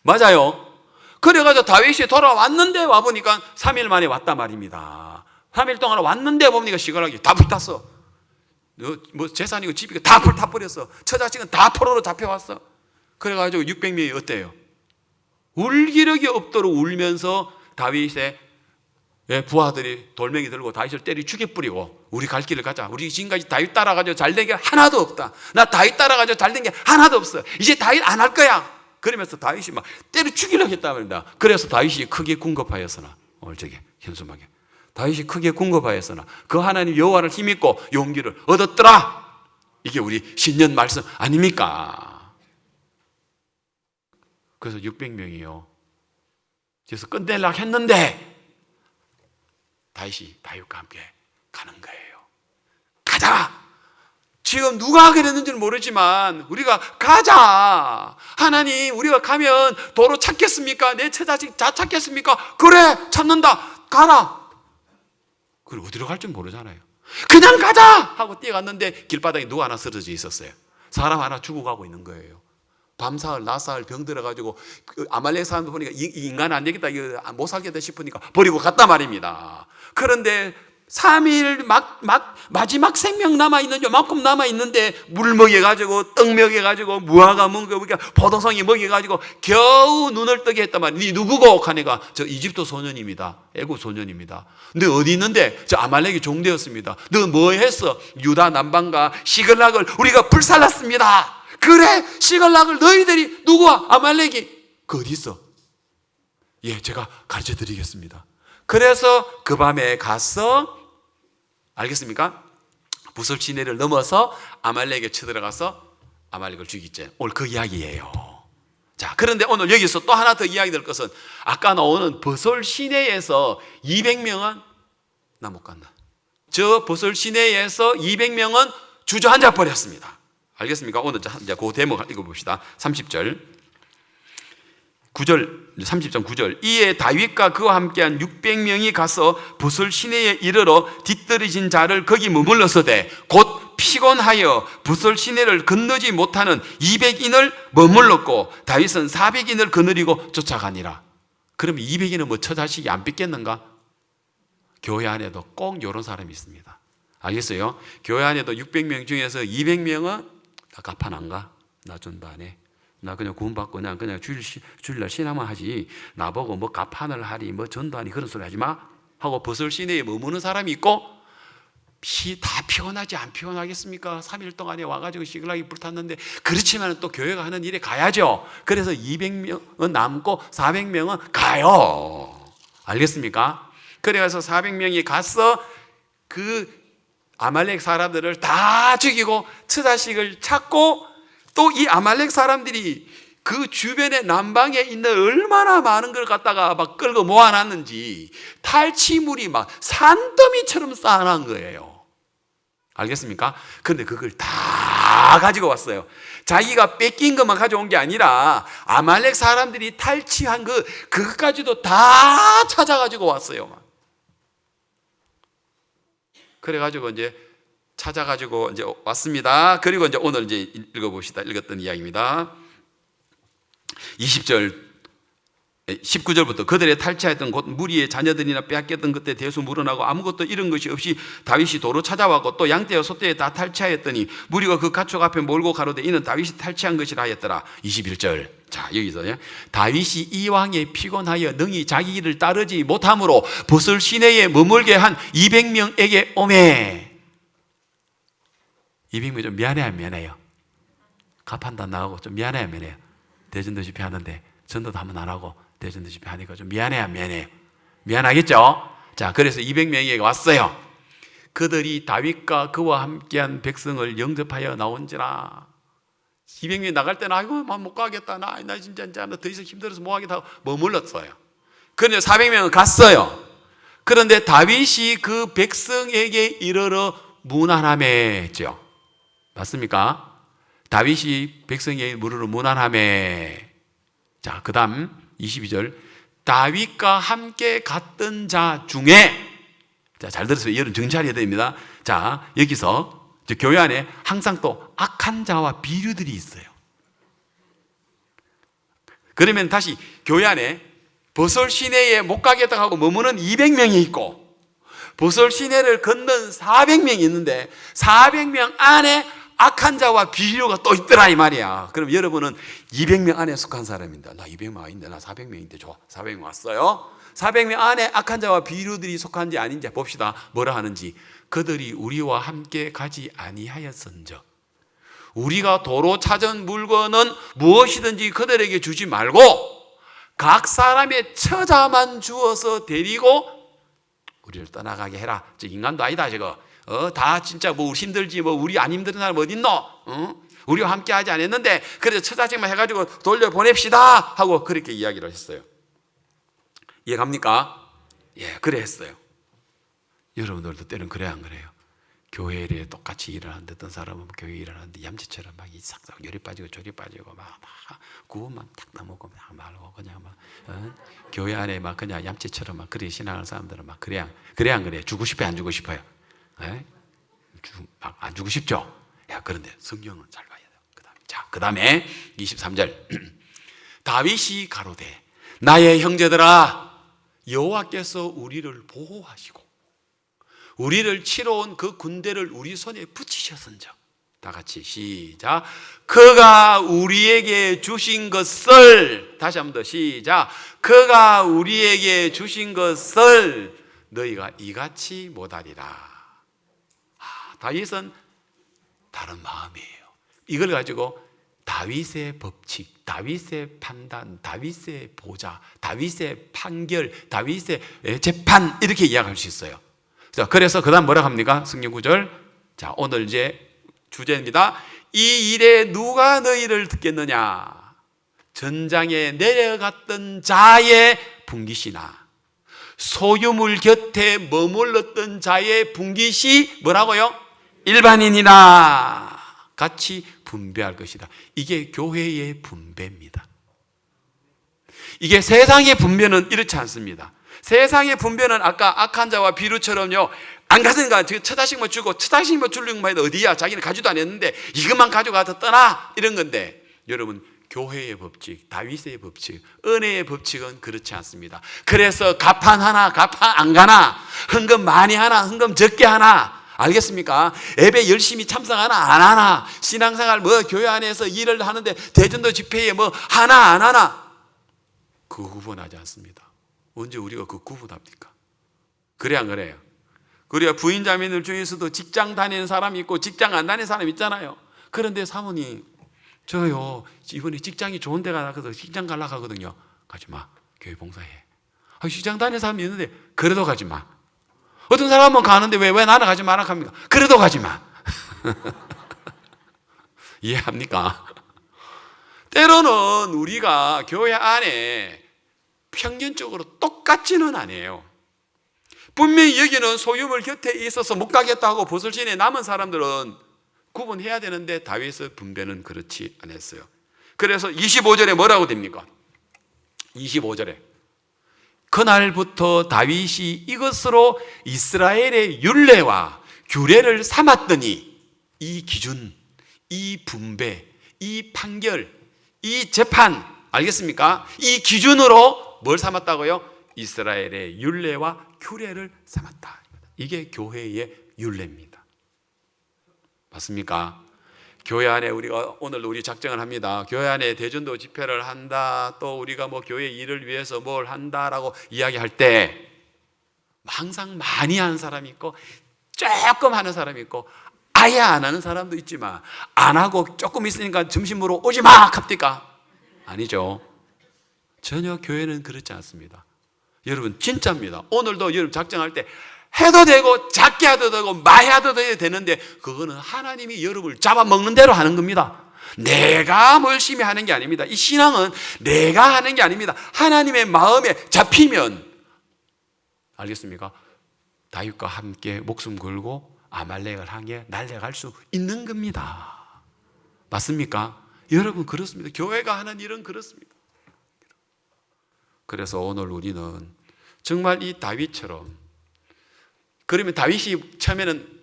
맞아요. 그래가지고 다윗이 돌아왔는데 와보니까 3일 만에 왔단 말입니다. 3일 동안 왔는데 보니까 시골락이 다 불탔어. 뭐 재산이고 집이고 다 불타버렸어. 처자식은 다 포로로 잡혀왔어. 그래가지고 600명이 어때요? 울기력이 없도록 울면서 다윗의 부하들이 돌멩이 들고 다윗을 때리 죽여뿌리고 우리 갈 길을 가자. 우리 지금까지 다윗 따라가지고 잘된 게 하나도 없다. 나 다윗 따라가지고 잘된 게 하나도 없어. 이제 다윗 안 할 거야. 그러면서 다윗이 막 때려 죽이려고 했단 말입니다. 그래서 다윗이 크게 궁급하였으나 오늘 저게 현수막에 다윗이 크게 궁급하였으나 그 하나님 여호와를 힘입고 용기를 얻었더라. 이게 우리 신년 말씀 아닙니까? 그래서 600명이요 그래서 끝내려고 했는데 다윗이 다윗과 함께 가는 거예요. 가자! 지금 누가 그랬는지는 모르지만 우리가 가자! 하나님, 우리가 가면 도로 찾겠습니까? 내 처자식 다 찾겠습니까? 그래! 찾는다! 가라! 그리고 어디로 갈지 모르잖아요. 그냥 가자! 하고 뛰어갔는데 길바닥에 누가 하나 쓰러져 있었어요. 사람 하나 죽어가고 있는 거예요. 밤사흘 낮사흘 병들어가지고 아말렉 사람들 보니까 이 인간 안 되겠다, 이거 못 살겠다 싶으니까 버리고 갔단 말입니다. 그런데 3일 마지막 생명 남아있는 요만큼 남아있는데 물 먹여가지고 떡 먹여가지고 무화과 먹여가지고 포도송이 먹여가지고 겨우 눈을 뜨게 했단 말이에요. 니 누구고? 하니까 저 이집트 소년입니다. 애굽 소년입니다. 너 어디 있는데? 저 아말렉이 종되었습니다. 너 뭐 했어? 유다 남방과 시글락을 우리가 불살랐습니다. 그래, 시글락을 너희들이 누구와? 아말렉이 그 어디 있어? 예, 제가 가르쳐 드리겠습니다. 그래서 그 밤에 가서, 알겠습니까? 부설 시내를 넘어서 아말렉에 쳐들어가서 아말렉을 죽이지. 오늘 그 이야기예요. 자, 그런데 오늘 여기서 또 하나 더 이야기 될 것은 아까 나오는 버솔 시내에서 200명은 나 못 간다. 저 버솔 시내에서 200명은 주저앉아 버렸습니다. 알겠습니까? 오늘 이제 그 대목 읽어봅시다. 30절 9절, 30장 9절. 이에 다윗과 그와 함께한 600명이 가서 부설 시내에 이르러 뒤떨어진 자를 거기 머물렀으되 곧 피곤하여 부설 시내를 건너지 못하는 200인을 머물렀고 다윗은 400인을 거느리고 쫓아가니라. 그러면 200인은 뭐 처자식이 안 뺏겠는가? 교회 안에도 꼭 이런 사람이 있습니다. 알겠어요? 교회 안에도 600명 중에서 200명은 나 갚아 안 가. 나 전도 안 해. 나 그냥 구원받고 그냥 주일날 신앙만 하지. 나보고 뭐 갚아를 하리 뭐 전도하니 그런 소리 하지 마 하고 버설 시내에 머무는 사람이 있고, 다 피곤하지 안 피곤하겠습니까? 3일 동안에 와가지고 시글락이 불탔는데 그렇지만 또 교회가 하는 일에 가야죠. 그래서 200명은 남고 400명은 가요. 알겠습니까? 그래서 400명이 가서 그 아말렉 사람들을 다 죽이고 처자식을 찾고, 또 이 아말렉 사람들이 그 주변에 남방에 있는 얼마나 많은 걸 갖다가 막 끌고 모아놨는지 탈취물이 막 산더미처럼 쌓아놓은 거예요. 알겠습니까? 그런데 그걸 다 가지고 왔어요. 자기가 뺏긴 것만 가져온 게 아니라 아말렉 사람들이 탈취한 그것까지도 다 찾아가지고 왔어요. 그래가지고 이제 찾아가지고 이제 왔습니다. 그리고 이제 오늘 이제 읽어봅시다. 읽었던 이야기입니다. 20절, 19절부터 그들의 탈취했던 곧 무리의 자녀들이나 빼앗겼던 것에 대수 물어나고 아무것도 잃은 것이 없이 다윗이 도로 찾아왔고 또 양떼와 소떼에 다 탈취하였더니 무리가 그 가축 앞에 몰고 가로되 이는 다윗이 탈취한 것이라 하였더라. 21절. 자, 여기서 다윗이 이왕에 피곤하여 능히 자기 길을 따르지 못함으로 부설 시내에 머물게 한 200명에게 오매. 200명 좀 미안해요, 안 미안해요? 가판도 안 나가고 좀 미안해요, 안 미안해요? 대전도 집회 하는데 전도도 한번 안 하고 대전도 집회 하니까 좀 미안해요, 안 미안해요? 미안하겠죠? 자, 그래서 200명이 왔어요. 그들이 다윗과 그와 함께한 백성을 영접하여 나온지라. 200명이 나갈 때는 아이고 못 가겠다, 나 진짜 더 이상 힘들어서 못 하겠다 하고 머물렀어요. 그런데 400명은 갔어요. 그런데 다윗이 그 백성에게 이르러 문안하매죠. 맞습니까? 다윗이 백성에게 물으러 문안하매. 자, 그 다음 22절. 다윗과 함께 갔던 자 중에, 자, 잘 들으세요. 이런 정찰해야 됩니다. 자, 여기서 교회 안에 항상 또 악한 자와 비류들이 있어요. 그러면 다시 교회 안에 버설 시내에 못 가겠다고 하고 머무는 200명이 있고 버설 시내를 건넌 400명이 있는데 400명 안에 악한 자와 비류가 또 있더라 이 말이야. 그럼 여러분은 200명 안에 속한 사람입니다. 나 200명 아닌데 나 400명인데 좋아. 400명 왔어요. 400명 안에 악한 자와 비류들이 속한지 아닌지 봅시다. 뭐라 하는지. 그들이 우리와 함께 가지 아니하였은즉 우리가 도로 찾은 물건은 무엇이든지 그들에게 주지 말고 각 사람의 처자만 주어서 데리고 우리를 떠나가게 해라. 저 인간도 아니다 저거. 다 진짜 뭐 우리 힘들지 뭐 우리 안 힘든 사람 어디 있노? 우리와 함께 하지 않았는데 그래서 처자식만 해가지고 돌려보냅시다 하고 그렇게 이야기를 했어요. 이해갑니까? 예, 그래 했어요. 여러분들도 때는 그래 안 그래요? 교회 일에 똑같이 일을 하는데 어떤 사람은 교회 일을 하는데 얌체처럼 막 이삭삭 열이 빠지고 졸이 빠지고 막 구호만 탁탁 먹고 막 말고 그냥 막 교회 안에 막 그냥 얌체처럼 막 그래 신앙하는 사람들은 막 그래 안 그래? 주고 싶어요, 안 주고 싶어요? 예? 막 안 주고 싶죠? 야, 그런데 성경은 잘 봐야 돼요. 그 다음에 23절 다윗이 가로되 나의 형제들아 여호와께서 우리를 보호하시고 우리를 치러 온 그 군대를 우리 손에 붙이셨은즉 다 같이 시작 그가 우리에게 주신 것을 다시 한 번 더 시작 그가 우리에게 주신 것을 너희가 이같이 못하리라. 다윗은 다른 마음이에요. 이걸 가지고 다윗의 법칙, 다윗의 판단, 다윗의 보좌, 다윗의 판결, 다윗의 재판 이렇게 이야기할 수 있어요. 그래서 그 다음 뭐라고 합니까? 성경 구절. 자, 오늘 이제 주제입니다. 이 일에 누가 너희를 듣겠느냐? 전장에 내려갔던 자의 분깃이나 소유물 곁에 머물렀던 자의 분깃이 뭐라고요? 일반인이나 같이 분배할 것이다. 이게 교회의 분배입니다. 이게 세상의 분배는 이렇지 않습니다. 세상의 분배는 아까 악한 자와 비루처럼요, 안 가서니까 처자식만 주고 처자식만 주려고 해도 어디야? 자기는 가지도 않았는데 이것만 가져가서 떠나 이런 건데, 여러분 교회의 법칙, 다윗의 법칙, 은혜의 법칙은 그렇지 않습니다. 그래서 가판 하나, 가판 안 가나, 헌금 많이 하나, 헌금 적게 하나, 알겠습니까? 예배 열심히 참석하나 안 하나, 신앙생활 뭐 교회 안에서 일을 하는데 대전도 집회에 뭐 하나 안 하나, 그거 구분하지 않습니다. 언제 우리가 그 구분합니까? 그래 안 그래요? 그래야 부인 자매들 중에서도 직장 다니는 사람이 있고 직장 안 다니는 사람이 있잖아요. 그런데 사모님 저요 이번에 직장이 좋은 데가 나가서 직장 가려고 하거든요. 가지마, 교회 봉사해. 직장 다니는 사람이 있는데 그래도 가지마. 어떤 사람은 가는데 왜 나는 가지 마라 합니까? 그래도 가지마. 이해합니까? 때로는 우리가 교회 안에 평균적으로 똑같지는 않아요. 분명히 여기는 소유물 곁에 있어서 못 가겠다고 보슬신에 남은 사람들은 구분해야 되는데 다윗의 분배는 그렇지 않았어요. 그래서 25절에 뭐라고 됩니까? 25절에 그날부터 다윗이 이것으로 이스라엘의 율례와 규례를 삼았더니, 이 기준, 이 분배, 이 판결, 이 재판, 알겠습니까? 이 기준으로 뭘 삼았다고요? 이스라엘의 율례와 규례를 삼았다. 이게 교회의 율례입니다. 맞습니까? 교회 안에 우리가 오늘 우리 작정을 합니다. 교회 안에 대전도 집회를 한다, 또 우리가 뭐 교회 일을 위해서 뭘 한다라고 이야기할 때 항상 많이 하는 사람이 있고 조금 하는 사람이 있고 아예 안 하는 사람도 있지만, 안 하고 조금 있으니까 점심으로 오지 마 합니까? 아니죠. 전혀 교회는 그렇지 않습니다. 여러분 진짜입니다. 오늘도 여러분 작정할 때 해도 되고 작게 해도 되고 많이 해도 되는데, 그거는 하나님이 여러분을 잡아먹는 대로 하는 겁니다. 내가 열심히 하는 게 아닙니다. 이 신앙은 내가 하는 게 아닙니다. 하나님의 마음에 잡히면, 알겠습니까? 다윗과 함께 목숨 걸고 아말렉을 향해 날아갈 수 있는 겁니다. 맞습니까? 여러분 그렇습니다. 교회가 하는 일은 그렇습니다. 그래서 오늘 우리는 정말 이 다윗처럼, 그러면 다윗이 처음에는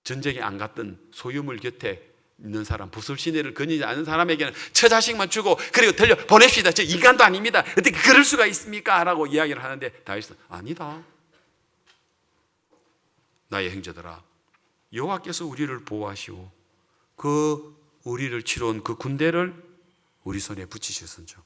전쟁에 안 갔던 소유물 곁에 있는 사람, 부슬시내를 거니지 않은 사람에게는 처자식만 주고 그리고 들려 보냅시다. 저 인간도 아닙니다. 어떻게 그럴 수가 있습니까? 라고 이야기를 하는데 다윗은 아니다. 나의 형제들아, 여호와께서 우리를 보호하시고 그 우리를 치러 온 그 군대를 우리 손에 붙이셨은즉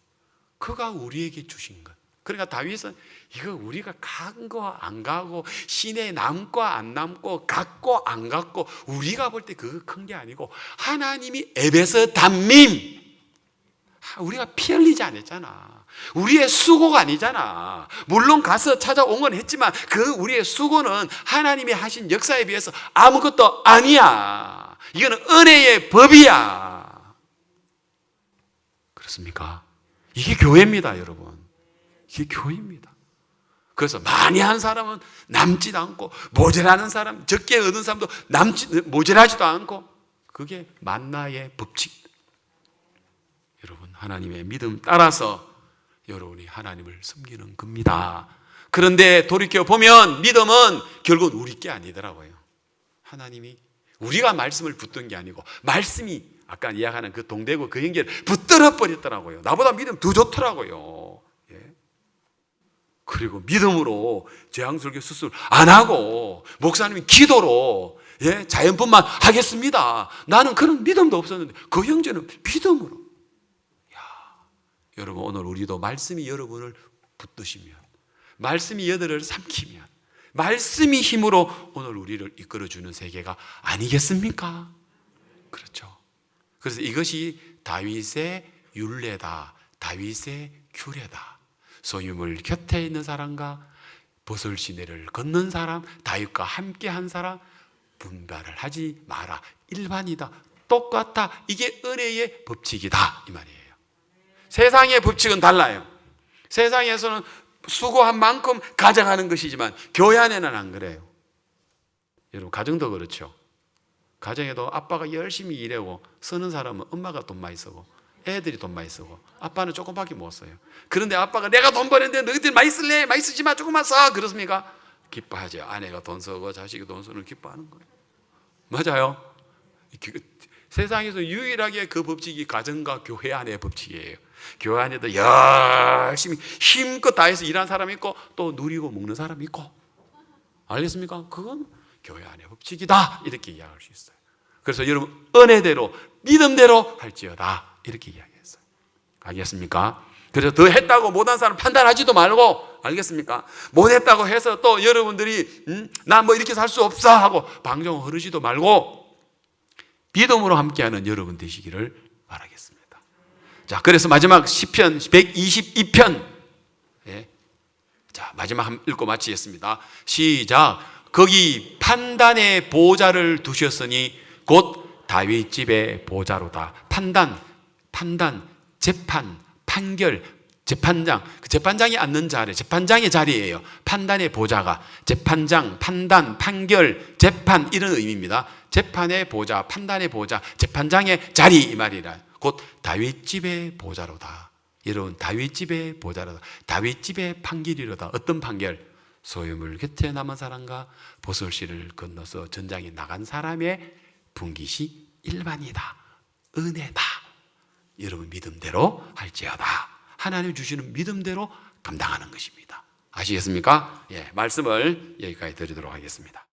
그가 우리에게 주신 것. 그러니까 다윗은 이거 우리가 간 거 안 가고, 시내 남고 안 남고, 갔고 안 갔고, 우리가 볼 때 그거 큰 게 아니고 하나님이 에베서 담임, 우리가 피 흘리지 않았잖아. 우리의 수고가 아니잖아. 물론 가서 찾아온 건 했지만 그 우리의 수고는 하나님이 하신 역사에 비해서 아무것도 아니야. 이거는 은혜의 법이야. 그렇습니까? 이게 교회입니다, 여러분. 이게 교회입니다. 그래서 많이 한 사람은 남지도 않고 모자라는 사람, 적게 얻은 사람도 모자라지도 않고, 그게 만나의 법칙. 여러분, 하나님의 믿음 따라서 여러분이 하나님을 섬기는 겁니다. 그런데 돌이켜 보면 믿음은 결국은 우리 게 아니더라고요. 하나님이 우리가 말씀을 붙든 게 아니고 말씀이 아까 이야기하는 그 동대구 그 연결 붙들어 버렸더라고요. 나보다 믿음 더 좋더라고요. 예. 그리고 믿음으로 제왕절개 수술 안 하고 목사님이 기도로 자연분만 하겠습니다. 나는 그런 믿음도 없었는데 그 형제는 믿음으로. 여러분, 오늘 우리도 말씀이 여러분을 붙드시면, 말씀이 여러분을 삼키면, 말씀이 힘으로 오늘 우리를 이끌어주는 세계가 아니겠습니까? 그렇죠. 그래서 이것이 다윗의 율례다, 다윗의 규례다. 소유물 곁에 있는 사람과 버설 시내를 걷는 사람, 다윗과 함께한 사람, 분별을 하지 마라. 일반이다, 똑같다. 이게 은혜의 법칙이다, 이 말이에요. 세상의 법칙은 달라요. 세상에서는 수고한 만큼 가져가는 것이지만 교회 안에는 안 그래요. 여러분, 가정도 그렇죠. 가정에도 아빠가 열심히 일하고 쓰는 사람은 엄마가 돈 많이 쓰고 애들이 돈 많이 쓰고 아빠는 조금밖에 못 써요. 그런데 아빠가 내가 돈 버는데 너희들 많이 쓸래? 많이 쓰지 마, 조금만 써. 그렇습니까? 기뻐하죠. 아내가 돈 쓰고 자식이 돈 쓰는 기뻐하는 거예요. 맞아요. 세상에서 유일하게 그 법칙이 가정과 교회 안의 법칙이에요. 교회 안에도 열심히 힘껏 다해서 일하는 사람이 있고 또 누리고 먹는 사람이 있고, 알겠습니까? 그건 교회 안의 법칙이다, 이렇게 이야기할 수 있어요. 그래서 여러분, 은혜대로 믿음대로 할지어다, 이렇게 이야기했어요. 알겠습니까? 그래서 더 했다고 못한 사람 판단하지도 말고, 알겠습니까? 못했다고 해서 또 여러분들이 나 뭐 이렇게 살 수 없어 하고 방종 흐르지도 말고 믿음으로 함께하는 여러분 되시기를 바라겠습니다. 자, 그래서 마지막 시편 122편. 예. 자, 마지막 한번 읽고 마치겠습니다. 시작. 거기 판단의 보좌를 두셨으니 곧 다윗 집의 보좌로다. 판단, 재판, 판결, 재판장. 그 재판장이 앉는 자리, 재판장의 자리예요. 판단의 보좌가 재판장, 판단, 판결, 재판, 이런 의미입니다. 재판의 보좌, 판단의 보좌, 재판장의 자리, 이 말이라. 곧 다윗 집의 보좌로다. 여러분, 다윗 집의 보좌로다. 다윗 집의 판결이로다. 어떤 판결? 소유물 곁에 남은 사람과 보솔시를 건너서 전장에 나간 사람의 분깃이 일반이다, 은혜다. 여러분, 믿음대로 할지어다. 하나님 주시는 믿음대로 감당하는 것입니다. 아시겠습니까? 예, 말씀을 여기까지 드리도록 하겠습니다.